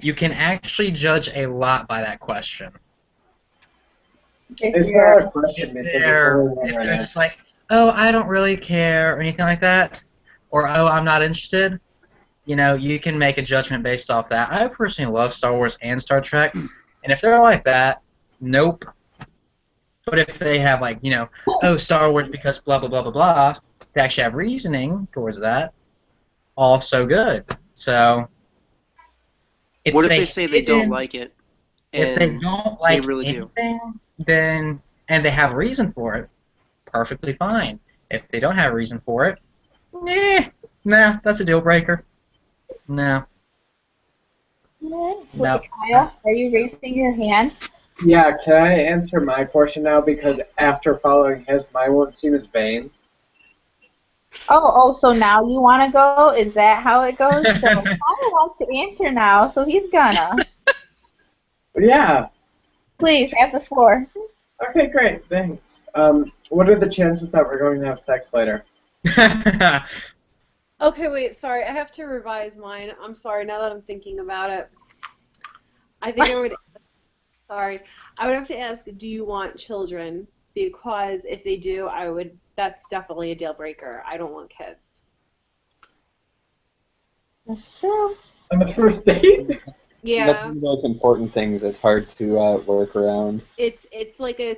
You can actually judge a lot by that question. It's not a question If because they're, it's only if one they're right just like, oh, I don't really care or anything like that, or oh, I'm not interested, you can make a judgment based off that. I personally love Star Wars and Star Trek, and if they're like that, nope. But if they have like, oh, Star Wars because blah, blah, blah, blah, blah, they actually have reasoning towards that, also good. So, it's What if a they say they don't like it? If they don't like really do. anything, then and they have a reason for it, perfectly fine. If they don't have a reason for it, nah, that's a deal breaker. No. No. No. Kyle, are you raising your hand? Yeah, can I answer my portion now? Because after following his, mine won't seem as vain. Oh, so now you want to go? Is that how it goes? So Kyle wants to answer now, so he's gonna. But yeah, Please, have the floor. Okay, great, thanks. What are the chances that we're going to have sex later? Okay, wait, sorry, I have to revise mine. I'm sorry, now that I'm thinking about it. I think I would, sorry, I would have to ask, do you want children? Because if they do, that's definitely a deal breaker. I don't want kids. That's true. On the first date? That's Yeah, one of those important things that's hard to work around. it's like a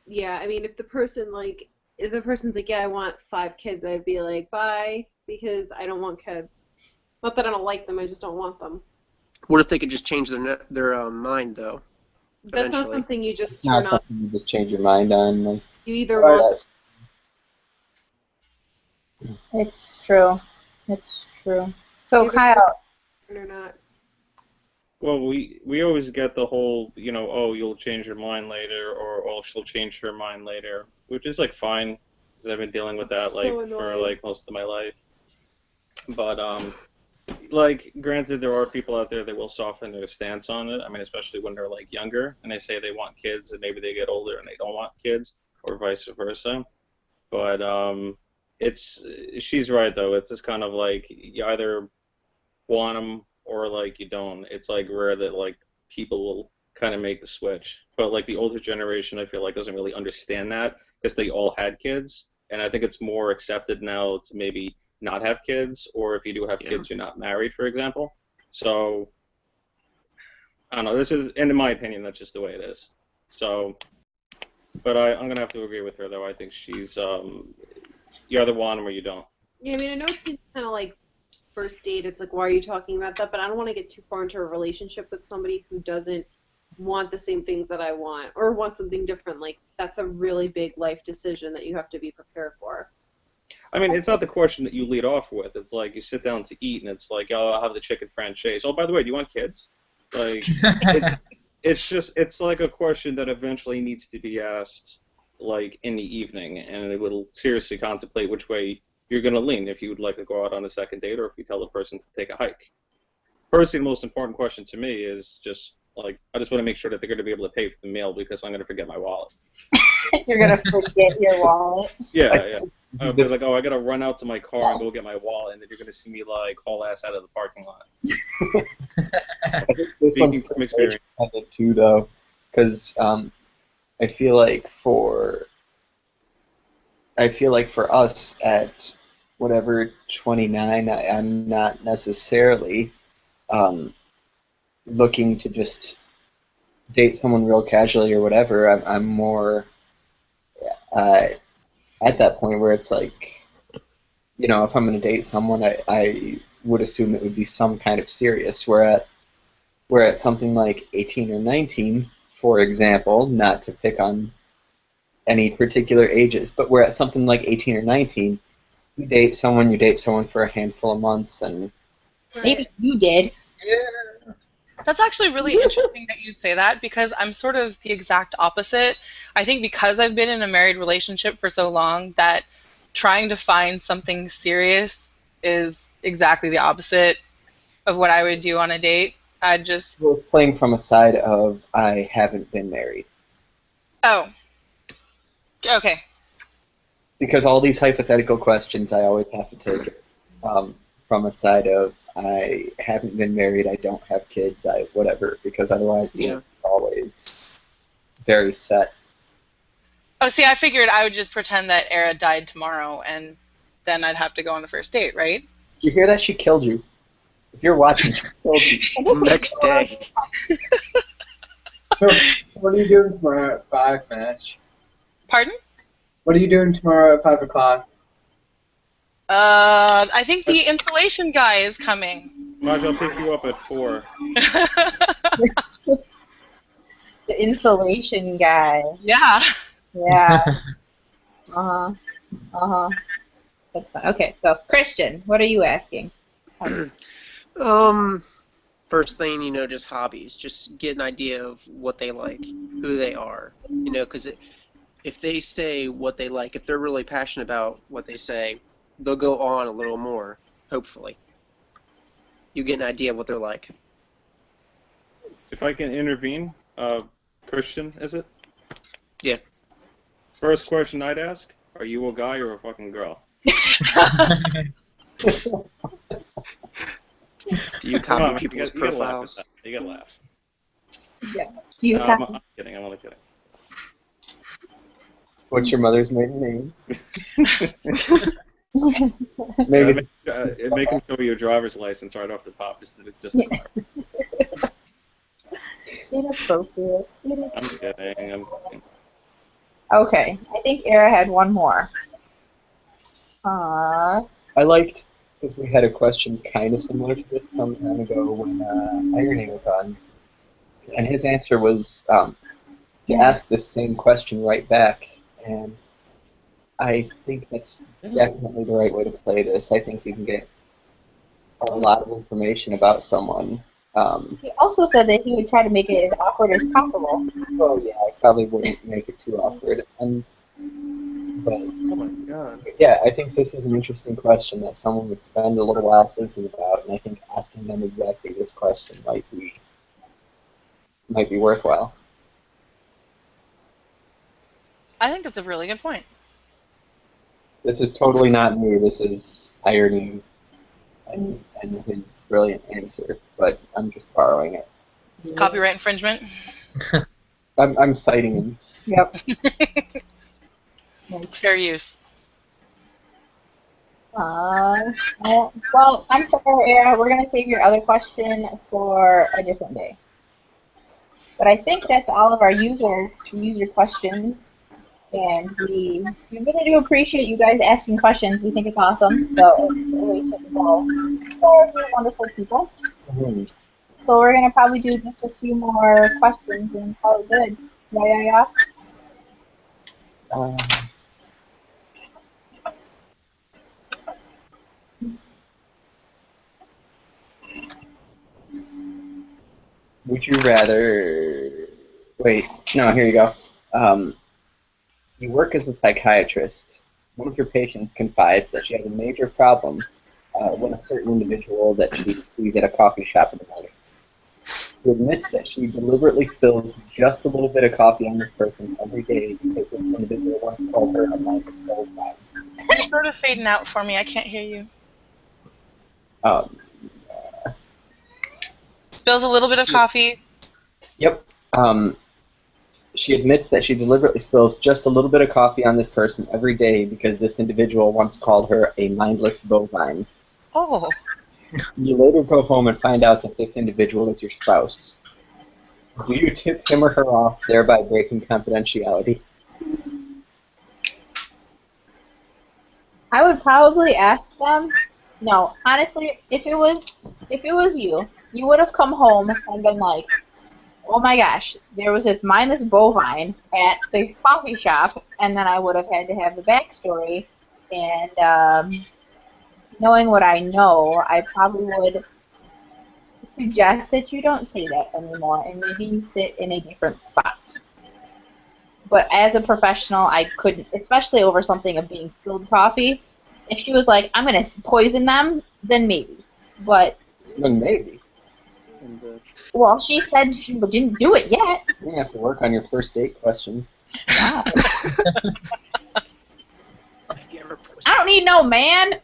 yeah. I mean, if the person's like, yeah, I want 5 kids, I'd be like, bye, because I don't want kids. Not that I don't like them, I just don't want them. What if they could just change their mind though? That's not Eventually. something you It's just not turn on. something you just change your mind on. Like, You either right, want It's true. It's true. So, either Kyle, them or not. Well, we always get the whole, oh, you'll change your mind later, or oh, she'll change her mind later, which is like fine, because I've been dealing with that So for annoying. like most of my life. But like, granted, there are people out there that will soften their stance on it. I mean, especially when they're like younger and they say they want kids, and maybe they get older and they don't want kids, or vice versa. But it's she's right though. It's just kind of like you either want them or like you don't. It's like rare that like people will kind of make the switch. But like the older generation, I feel like doesn't really understand that because they all had kids, and I think it's more accepted now to maybe not have kids, or if you do have Yeah. kids, you're not married, for example. So I don't know. This is, and in my opinion, that's just the way it is. So, but I'm gonna have to agree with her though. I think she's you either want them or you don't. Yeah, I mean, I know it's kind of like first date. It's like, why are you talking about that? But I don't want to get too far into a relationship with somebody who doesn't want the same things that I want or want something different. Like, that's a really big life decision that you have to be prepared for. I mean, it's not the question that you lead off with. It's like you sit down to eat, and it's like, oh, I'll have the chicken franchise. Oh, by the way, do you want kids? Like, it's like a question that eventually needs to be asked, like in the evening, and it will seriously contemplate which way you're going to lean if you would like to go out on a second date, or if you tell the person to take a hike. Personally, the most important question to me is just like, I just want to make sure that they're going to be able to pay for the meal because I'm going to forget my wallet. you're gonna forget your wallet. Yeah, yeah. Because like, oh, I gotta run out to my car and go get my wallet, and then you're gonna see me like haul ass out of the parking lot. I think this Speaking one's from experience. independent too, though, because I feel like for us at whatever 29, I'm not necessarily looking to just date someone real casually or whatever. I'm more uh, at that point where it's like, if I'm going to date someone, I would assume it would be some kind of serious. Where at something like 18 or 19, for example, not to pick on any particular ages, but where at something like 18 or 19, you date someone for a handful of months, and Maybe you did. Yeah. That's actually really interesting that you'd say that because I'm sort of the exact opposite. I think because I've been in a married relationship for so long that trying to find something serious is exactly the opposite of what I would do on a date. I'd just, I was playing from a side of I haven't been married. oh, okay. Because all these hypothetical questions, I always have to take it from a side of I haven't been married, I don't have kids, I whatever. Because otherwise, the Yeah. answer is always very set. Oh, see, I figured I would just pretend that Era died tomorrow and then I'd have to go on the first date, right? Did you hear that? She killed you. If you're watching, she killed you. Next day. So, what are you doing tomorrow at 5, Match? Pardon? What are you doing tomorrow at 5 o'clock? I think the insulation guy is coming. Maj, I'll pick you up at 4. The insulation guy. Yeah. Yeah. Uh-huh. Uh-huh. That's fine. Okay, so Christian, what are you asking? First thing, just hobbies. Just get an idea of what they like, who they are. Because if they say what they like, if they're really passionate about what they say, they'll go on a little more, hopefully. You get an idea of what they're like. If I can intervene, Christian, is it? First question I'd ask: are you a guy or a fucking girl? Do you Come copy on, man. people's You gotta laugh at profiles? that. You gotta laugh. Yeah. Do you have? I'm kidding. I'm only kidding. What's your mother's maiden name? Maybe. Make him show you your driver's license right off the top, just to clarify. Inappropriate. I'm kidding. Okay, I think Era had one more. I liked, because we had a question kind of similar to this some time ago when Irony was on, and his answer was to ask this same question right back, and I think that's definitely the right way to play this. I think you can get a lot of information about someone. He also said that he would try to make it as awkward as possible. Well, yeah, I probably wouldn't make it too awkward. But Oh my god. yeah, I think this is an interesting question that someone would spend a little while thinking about, and I think asking them exactly this question might be worthwhile. I think that's a really good point. This is totally not me. This is Irony and his brilliant answer, but I'm just borrowing it. Copyright infringement. I'm citing him. Yep. Fair use. Well, I'm sorry, Era. We're going to save your other question for a different day. But I think that's all of our user questions. And we really do appreciate you guys asking questions. We think it's awesome. So it's a way to involve you're wonderful people. Mm-hmm. So we're going to probably do just a few more questions and call it good. Yeah. Would you rather... Wait, no, here you go. You work as a psychiatrist. One of your patients confides that she has a major problem when a certain individual that she sees at a coffee shop in the morning. She admits that she deliberately spills just a little bit of coffee on this person every day because this individual once called her a mindless old man. You're sort of fading out for me. I can't hear you. Spills a little bit of coffee. Yep. She admits that she deliberately spills just a little bit of coffee on this person every day because this individual once called her a mindless bovine. Oh. You later go home and find out that this individual is your spouse. Do you tip him or her off, thereby breaking confidentiality? I would probably ask them. No, honestly, if it was you, you would have come home and been like, oh my gosh, there was this mindless bovine at the coffee shop, and then I would have had to have the backstory. And knowing what I know, I probably would suggest that you don't say that anymore, and maybe you sit in a different spot. But as a professional, I couldn't, especially over something of being spilled coffee. If she was like, I'm going to poison them, then maybe. But Then maybe. well, she said she didn't do it yet. You have to work on your first date questions. Wow. I don't need no man.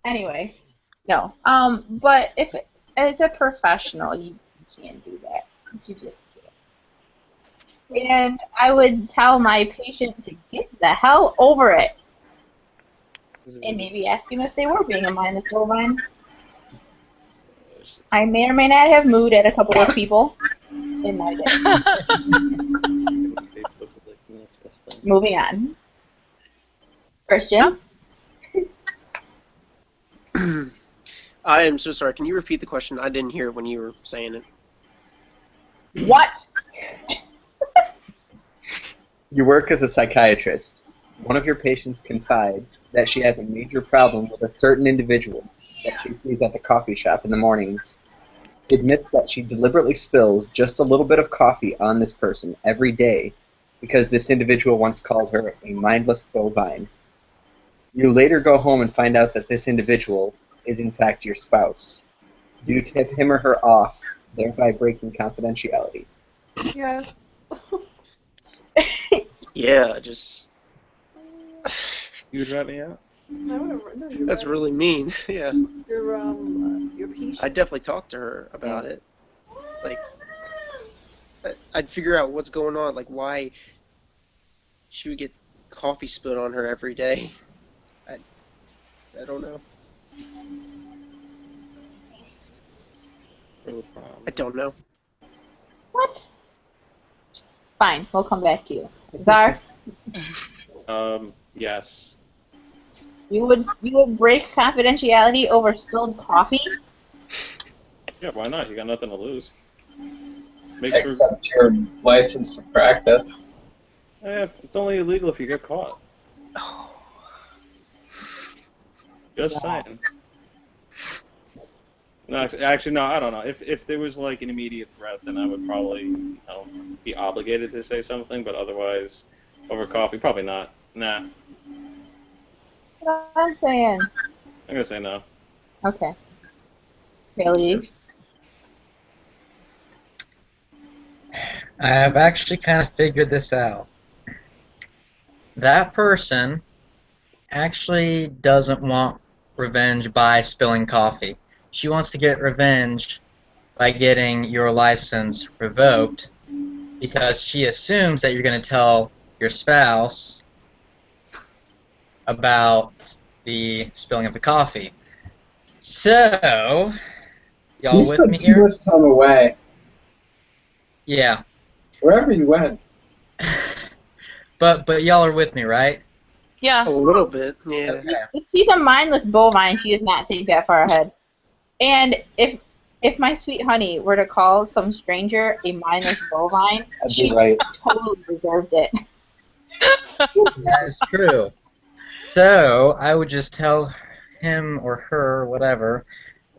Anyway, no. But if as a professional, you can't do that. You just can't. And I would tell my patient to get the hell over it, and maybe ask him if they were being a mindless bovine. I may or may not have mooed at a couple of people in my day. Moving on. Christian? I am so sorry. Can you repeat the question? I didn't hear when you were saying it. What? You work as a psychiatrist. One of your patients confides that she has a major problem with a certain individual that she sees at the coffee shop in the mornings. She admits that she deliberately spills just a little bit of coffee on this person every day because this individual once called her a mindless bovine. You later go home and find out that this individual is in fact your spouse. Do you tip him or her off, thereby breaking confidentiality? Yes. Yeah, just You would rat me out? I would no, that's really mean. Yeah, your patient. I'd definitely talk to her about it. Like, I'd figure out what's going on. Like, why she would get coffee spilled on her every day. I don't know. I don't know. What? Fine, we'll come back to you. Czar, Yes. you would break confidentiality over spilled coffee? Yeah, why not? You got nothing to lose. Make sure. Except your license to practice. It's only illegal if you get caught. Just saying. No, actually, no, I don't know. If there was like an immediate threat, then I would probably, be obligated to say something. But otherwise, over coffee, probably not. Nah, I'm What I'm saying. gonna say no. Okay. Really? I have actually kind of figured this out. That person actually doesn't want revenge by spilling coffee. She wants to get revenge by getting your license revoked because she assumes that you're going to tell your spouse about the spilling of the coffee. So, y'all You with spent me too here? much time away. Yeah. Wherever you went. But y'all are with me, right? Yeah. A little bit, yeah. Okay. If she's a mindless bovine, she does not think that far ahead. And if my sweet honey were to call some stranger a mindless bovine, I'd she be right. totally deserved it. That is true. So I would just tell him or her, whatever,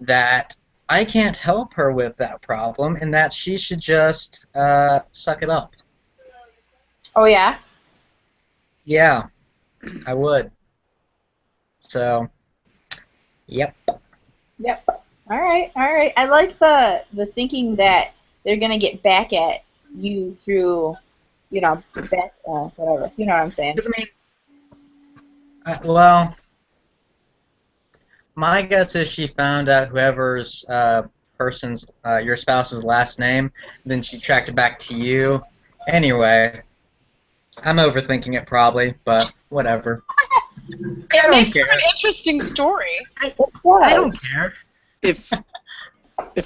that I can't help her with that problem and that she should just suck it up. Oh yeah? Yeah, I would. So, yep. Yep. All right. I like the thinking that they're gonna get back at you through, whatever. You know what I'm saying? 'Cause, I mean, well, my guess is she found out whoever's your spouse's last name, then she tracked it back to you. Anyway, I'm overthinking it probably, but whatever. It don't makes care. for an interesting story. I don't care. If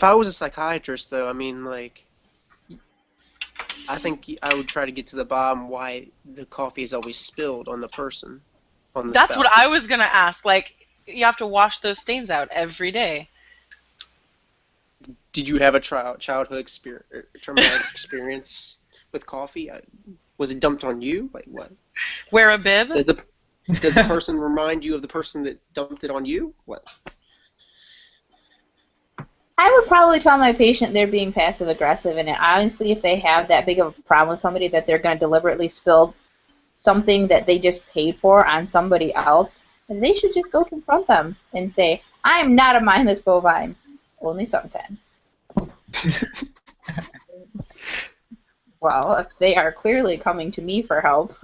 I was a psychiatrist, though, I mean, like, I think I would try to get to the bottom why the coffee is always spilled on the person, on the That's what spouse. I was gonna ask. Like, you have to wash those stains out every day. Did you have a childhood traumatic experience with coffee? Was it dumped on you? Like what? Wear a bib. Does the person remind you of the person that dumped it on you? What? I would probably tell my patient they're being passive aggressive, and honestly, if they have that big of a problem with somebody that they're going to deliberately spill something that they just paid for on somebody else, then they should just go confront them and say, "I am not a mindless bovine, only sometimes." Well, if they are clearly coming to me for help.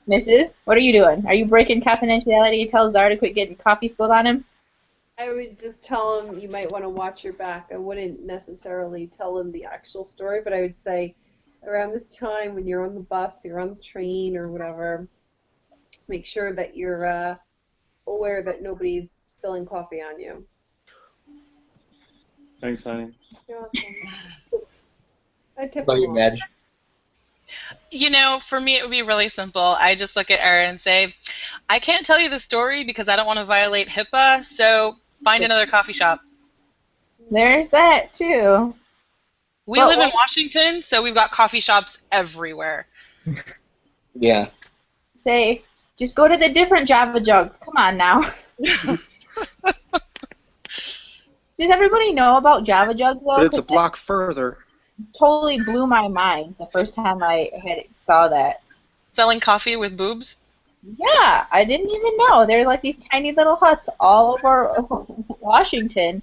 Mrs., what are you doing? Are you breaking confidentiality to tell Czar to quit getting coffee spilled on him? I would just tell him you might want to watch your back. I wouldn't necessarily tell him the actual story, but I would say around this time when you're on the bus, you're on the train or whatever, make sure that you're aware that nobody's spilling coffee on you. Thanks, honey. You're welcome. I tip Love them you, off. Madge. You know, for me, it would be really simple. I just look at her and say, I can't tell you the story because I don't want to violate HIPAA, so find another coffee shop. There's that, too. We Well, live in well- Washington, so we've got coffee shops everywhere. Yeah. Say, just go to the different Java jugs. Come on now. Does everybody know about Java jugs, though? But it's a 'Cause block further. that totally blew my mind the first time I saw that. Selling coffee with boobs? Yeah, I didn't even know. They're like these tiny little huts all over Washington.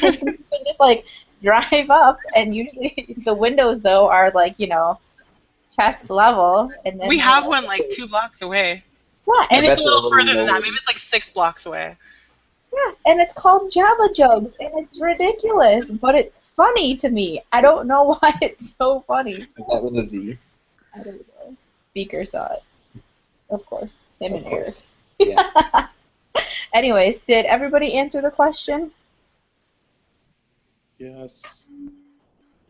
And just like, drive up, and usually the windows though are like chest level, and then We have one like 2 blocks away. yeah, Maybe and it's it's a little they're a little further than that. lower Maybe than- it's like 6 blocks away. yeah, and it's called Java Jugs, and it's ridiculous, but it's funny to me. I don't know why it's so funny. Is that with a Z? I don't know. Beaker saw it, of course. Him and Of course. Eric. Yeah. Anyways, did everybody answer the question? Yes.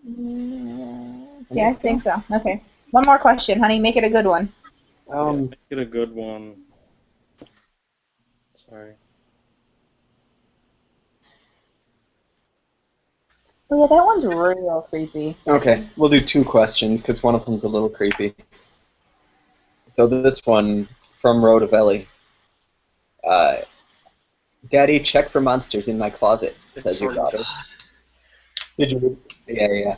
Yeah, I think so. Okay. One more question, honey. Make it a good one. Make it a good one. Sorry. Oh yeah, that one's real creepy. Okay, we'll do 2 questions because one of them's a little creepy. So this one from Rotavelli. Daddy, check for monsters in my closet, says your daughter. Did you? Yeah.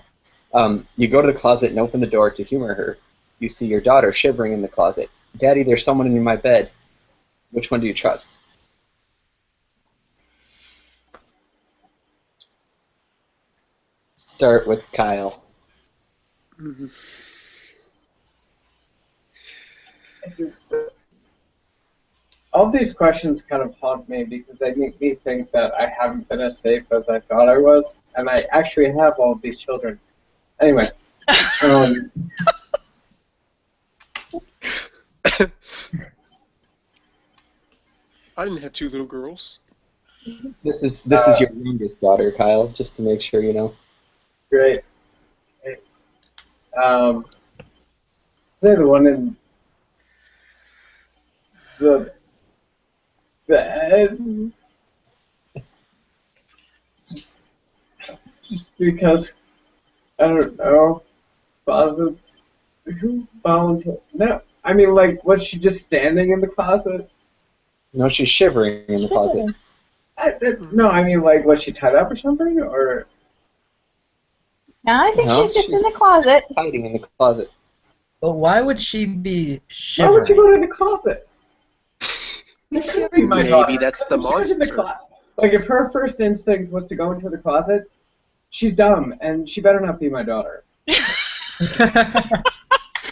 You go to the closet and open the door to humor her. You see your daughter shivering in the closet. Daddy, there's someone in my bed. Which one do you trust? Start with Kyle. Mhm. It's just, all these questions kind of haunt me because they make me think that I haven't been as safe as I thought I was, and I actually have all of these children. Anyway, I didn't have 2 little girls. This is your youngest daughter, Kyle, just to make sure you know. great. Say the one in the bed. Just because, I don't know, closets. Who volunteered? No, I mean, like, was she just standing in the closet? No, she's shivering in the closet. No, I mean, like, was she tied up or something? Or No, I think No, she's just in she's- the closet. Hiding in the closet. But why would she be why shivering? would she go to the closet? That couldn't be my Maybe daughter. that's the She was in the monster. Like, if her first instinct was to go into the closet, she's dumb, and she better not be my daughter.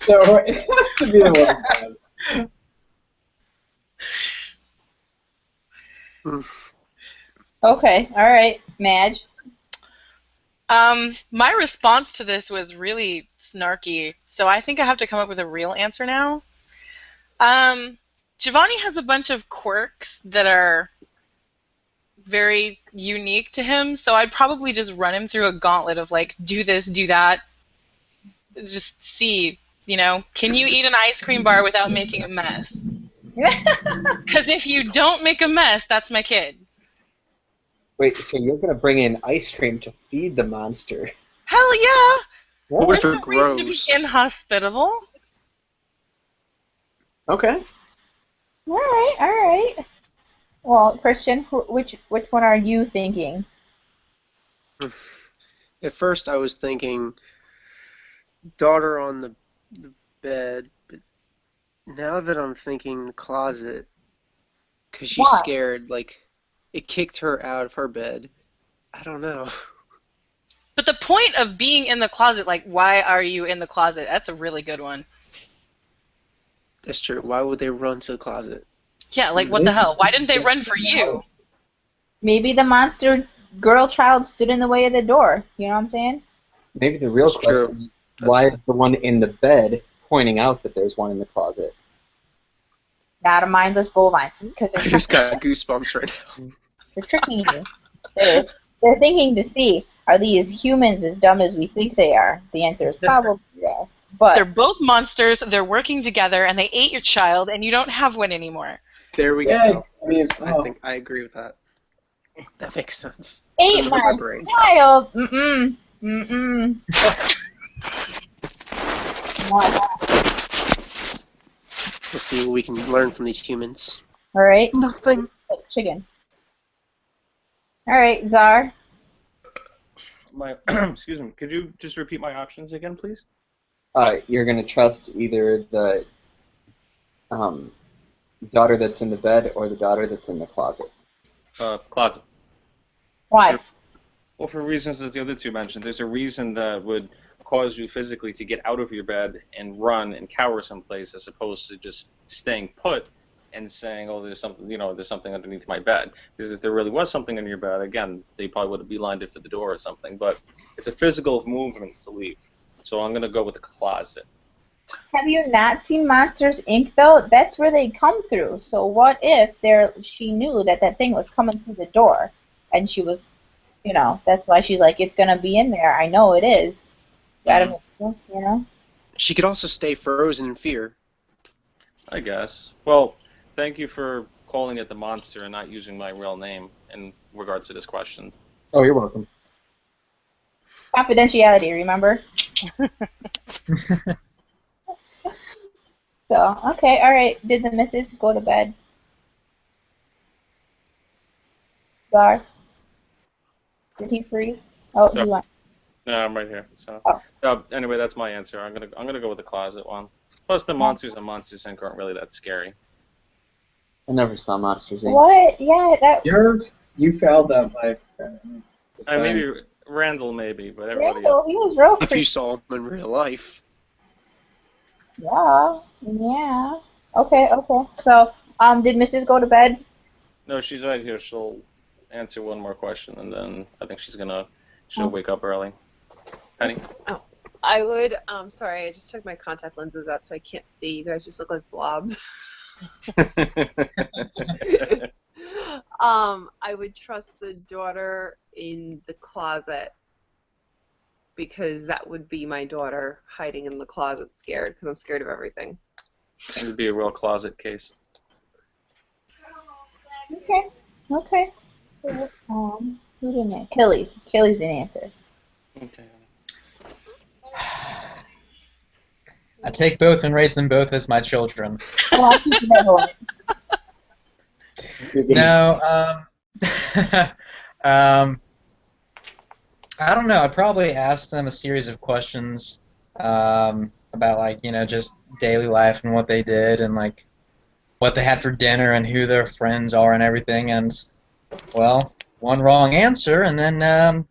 So it has to be the one bad. Okay, all right, Madge. My response to this was really snarky, so I think I have to come up with a real answer now. Giovanni has a bunch of quirks that are very unique to him, so I'd probably just run him through a gauntlet of like, do this, do that, just see, can you eat an ice cream bar without making a mess? Because if you don't make a mess, that's my kid. Wait, so you're gonna bring in ice cream to feed the monster? Hell yeah! What if There's it no reason to be grows? inhospitable. Okay. All right. Well, Christian, which one are you thinking? At first, I was thinking daughter on the bed, but now that I'm thinking closet, because she's Why? scared, like it kicked her out of her bed. I don't know. But the point of being in the closet, like, why are you in the closet? That's a really good one. That's true. Why would they run to the closet? Yeah, like, what the hell? Why didn't they run for you? Maybe the monster girl child stood in the way of the door. You know what I'm saying? Maybe the real It's true. question is, why is the one in the bed pointing out that there's one in the closet? Not a mindless bovine, because I just got goosebumps right now. they're tricking you. They're thinking to see, are these humans as dumb as we think they are? The answer is probably yes. But They're both monsters, they're working together, and they ate your child, and you don't have one anymore. There we Yeah, go. I mean, I think I agree with that. That makes sense. ate Doesn't hurt my my brain. child. All Let's see what we can learn from these humans. right, Nothing. chicken. All right, Czar. Excuse me. Could you just repeat my options again, please? You're gonna trust either the daughter that's in the bed or the daughter that's in the closet. Closet. Why? Well, for reasons that the other two mentioned, there's a reason that would cause you physically to get out of your bed and run and cower someplace as opposed to just staying put and saying, "Oh, there's something, there's something underneath my bed." Because if there really was something in your bed, again, they probably would have beelined it for the door or something. But it's a physical movement to leave. So I'm gonna go with the closet. Have you not seen Monsters Inc. though? That's where they come through. So what if she knew that that thing was coming through the door, and she was, that's why she's like, it's gonna be in there. I know it is. Gotta make sure. She could also stay frozen in fear. I guess. Well, thank you for calling it the monster and not using my real name in regards to this question. Oh, you're welcome. Confidentiality, remember? So, okay, all right. Did the missus go to bed? Garth? Did he freeze? Oh, No. he went. No, I'm right here. So, Oh. Anyway, that's my answer. I'm gonna go with the closet one. Plus, the monsters on Monsters Inc. aren't really that scary. I never saw Monsters Inc. What? Yeah, that. You failed at life. Maybe Randall, maybe, but everybody Randall, else. he was real If freaky. you saw him in real life. Yeah. Okay. So, did Mrs. go to bed? No, she's right here. She'll answer one more question, and then I think she'll wake up early. Penny? Oh, I would. Sorry, I just took my contact lenses out, so I can't see. You guys just look like blobs. I would trust the daughter in the closet because that would be my daughter hiding in the closet, scared because I'm scared of everything. It would be a real closet case. Okay. Who didn't answer? Kelly's didn't answer. Okay. I take both and raise them both as my children. Oh, I'll keep that one. No, I don't know. I'd probably ask them a series of questions about, just daily life and what they did and, what they had for dinner and who their friends are and everything. And, well, one wrong answer, and then, then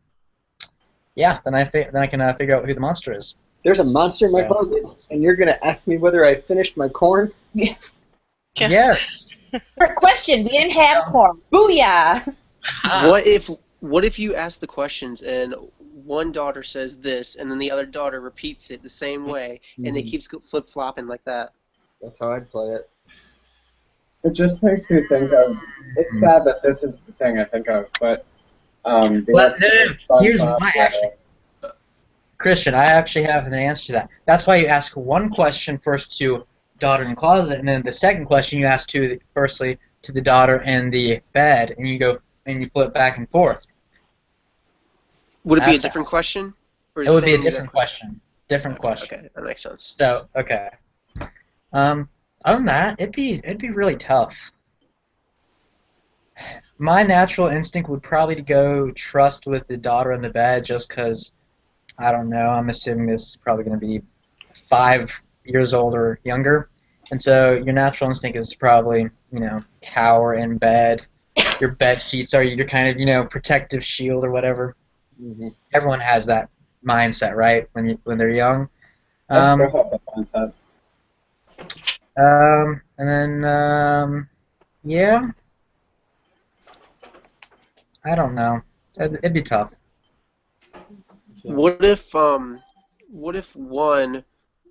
I can figure out who the monster is. There's a monster in my closet, and you're gonna ask me whether I finished my corn? Yeah. Yes. For question, we didn't have corn. Booyah! What if you ask the questions and one daughter says this and then the other daughter repeats it the same way and it keeps flip-flopping like that? That's how I'd play it. It just makes me think of. It's sad that this is the thing I think of, but here's Christian, I actually have an answer to that. That's why you ask one question first to daughter in the closet, and then the second question you ask firstly to the daughter in the bed, and you go and you flip back and forth. Would it be a different question? Or It would be a different question. Different question. Okay, that makes sense. So, okay. Other than that, it'd be really tough. My natural instinct would probably go trust with the daughter in the bed, just because, I don't know, I'm assuming this is probably going to be 5 years old or younger. And so your natural instinct is probably, cower in bed. Your bed sheets are your kind of, protective shield or whatever. Mm-hmm. Everyone has that mindset, right? When they're young. I still have that mindset. And then, I don't know. It'd be tough. What if one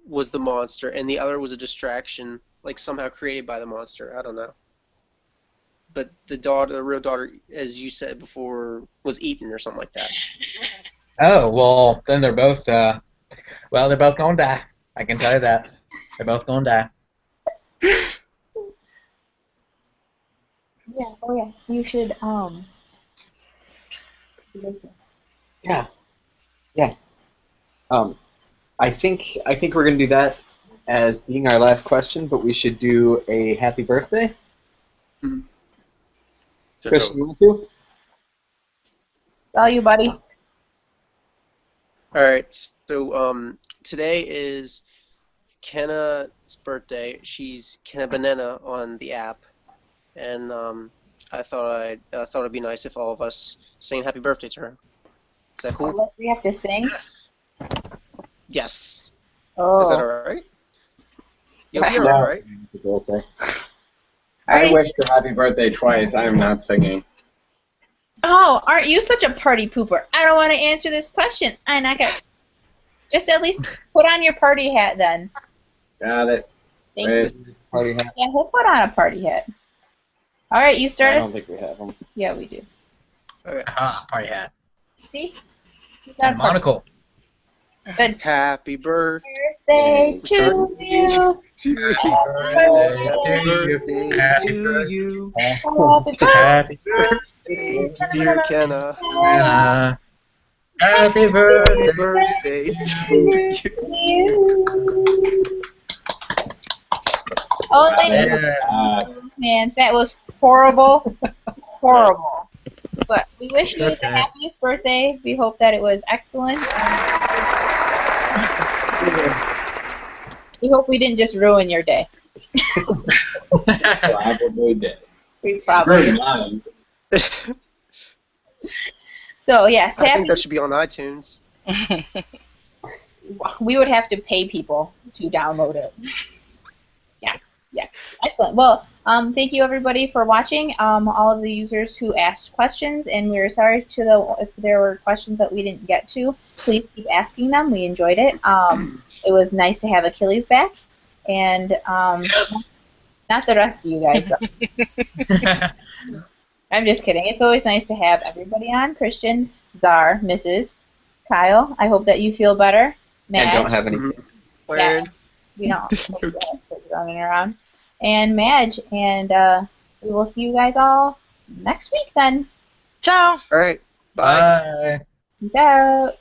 was the monster and the other was a distraction, like somehow created by the monster? I don't know. But the real daughter, as you said before, was eaten or something like that. Oh, well, then they're both, they're both gonna die. I can tell you that. They're both gonna die. Yeah, oh yeah. You should, Yeah. I think we're gonna do that as being our last question, but we should do a happy birthday. Mm-hmm. Chris, you want to? all you, buddy. All right. So today is Kenna's birthday. She's Kenna Banana on the app, and I thought it'd be nice if all of us sang happy birthday to her. that cool? What, we have to sing? Yes. Yes. Oh. Is that alright? You'll be No. alright. I Alright. wish her happy birthday twice. I am not singing. Oh, aren't you such a party pooper? I don't want to answer this question. I'm not gonna. Just at least put on your party hat then. Got it. Thank Wait. you. Party hat. Yeah, we'll put on a party hat. All right, you I start don't us. think we have them. Yeah, we do. Ah, party hat. See? He's got And a party. monocle. Good Happy birthday birthday to Start. you. to Happy birthday to you. Happy Happy birthday, Dear Kenna. Happy Happy birthday. birthday to to you. you. Oh, thank you, Yeah. man. That was horrible. Horrible. But we wish you the Okay. happiest birthday. We hope that it was excellent. We hope we didn't just ruin your day. Probably did. We probably. Ruined mine. So yes, I happy. think that should be on iTunes. We would have to pay people to download it. Yeah, excellent. Well, thank you everybody for watching. All of the users who asked questions, and we're sorry if there were questions that we didn't get to. Please keep asking them. We enjoyed it. It was nice to have Achilles back, and Yes. not the rest of you guys. Though. I'm just kidding. It's always nice to have everybody on. Christian, Czar, Mrs. Kyle. I hope that you feel better. Matt, And don't have any. Word. we don't running around. And Madge, and we will see you guys all next week then. Ciao. All right. Bye. Bye. Peace out.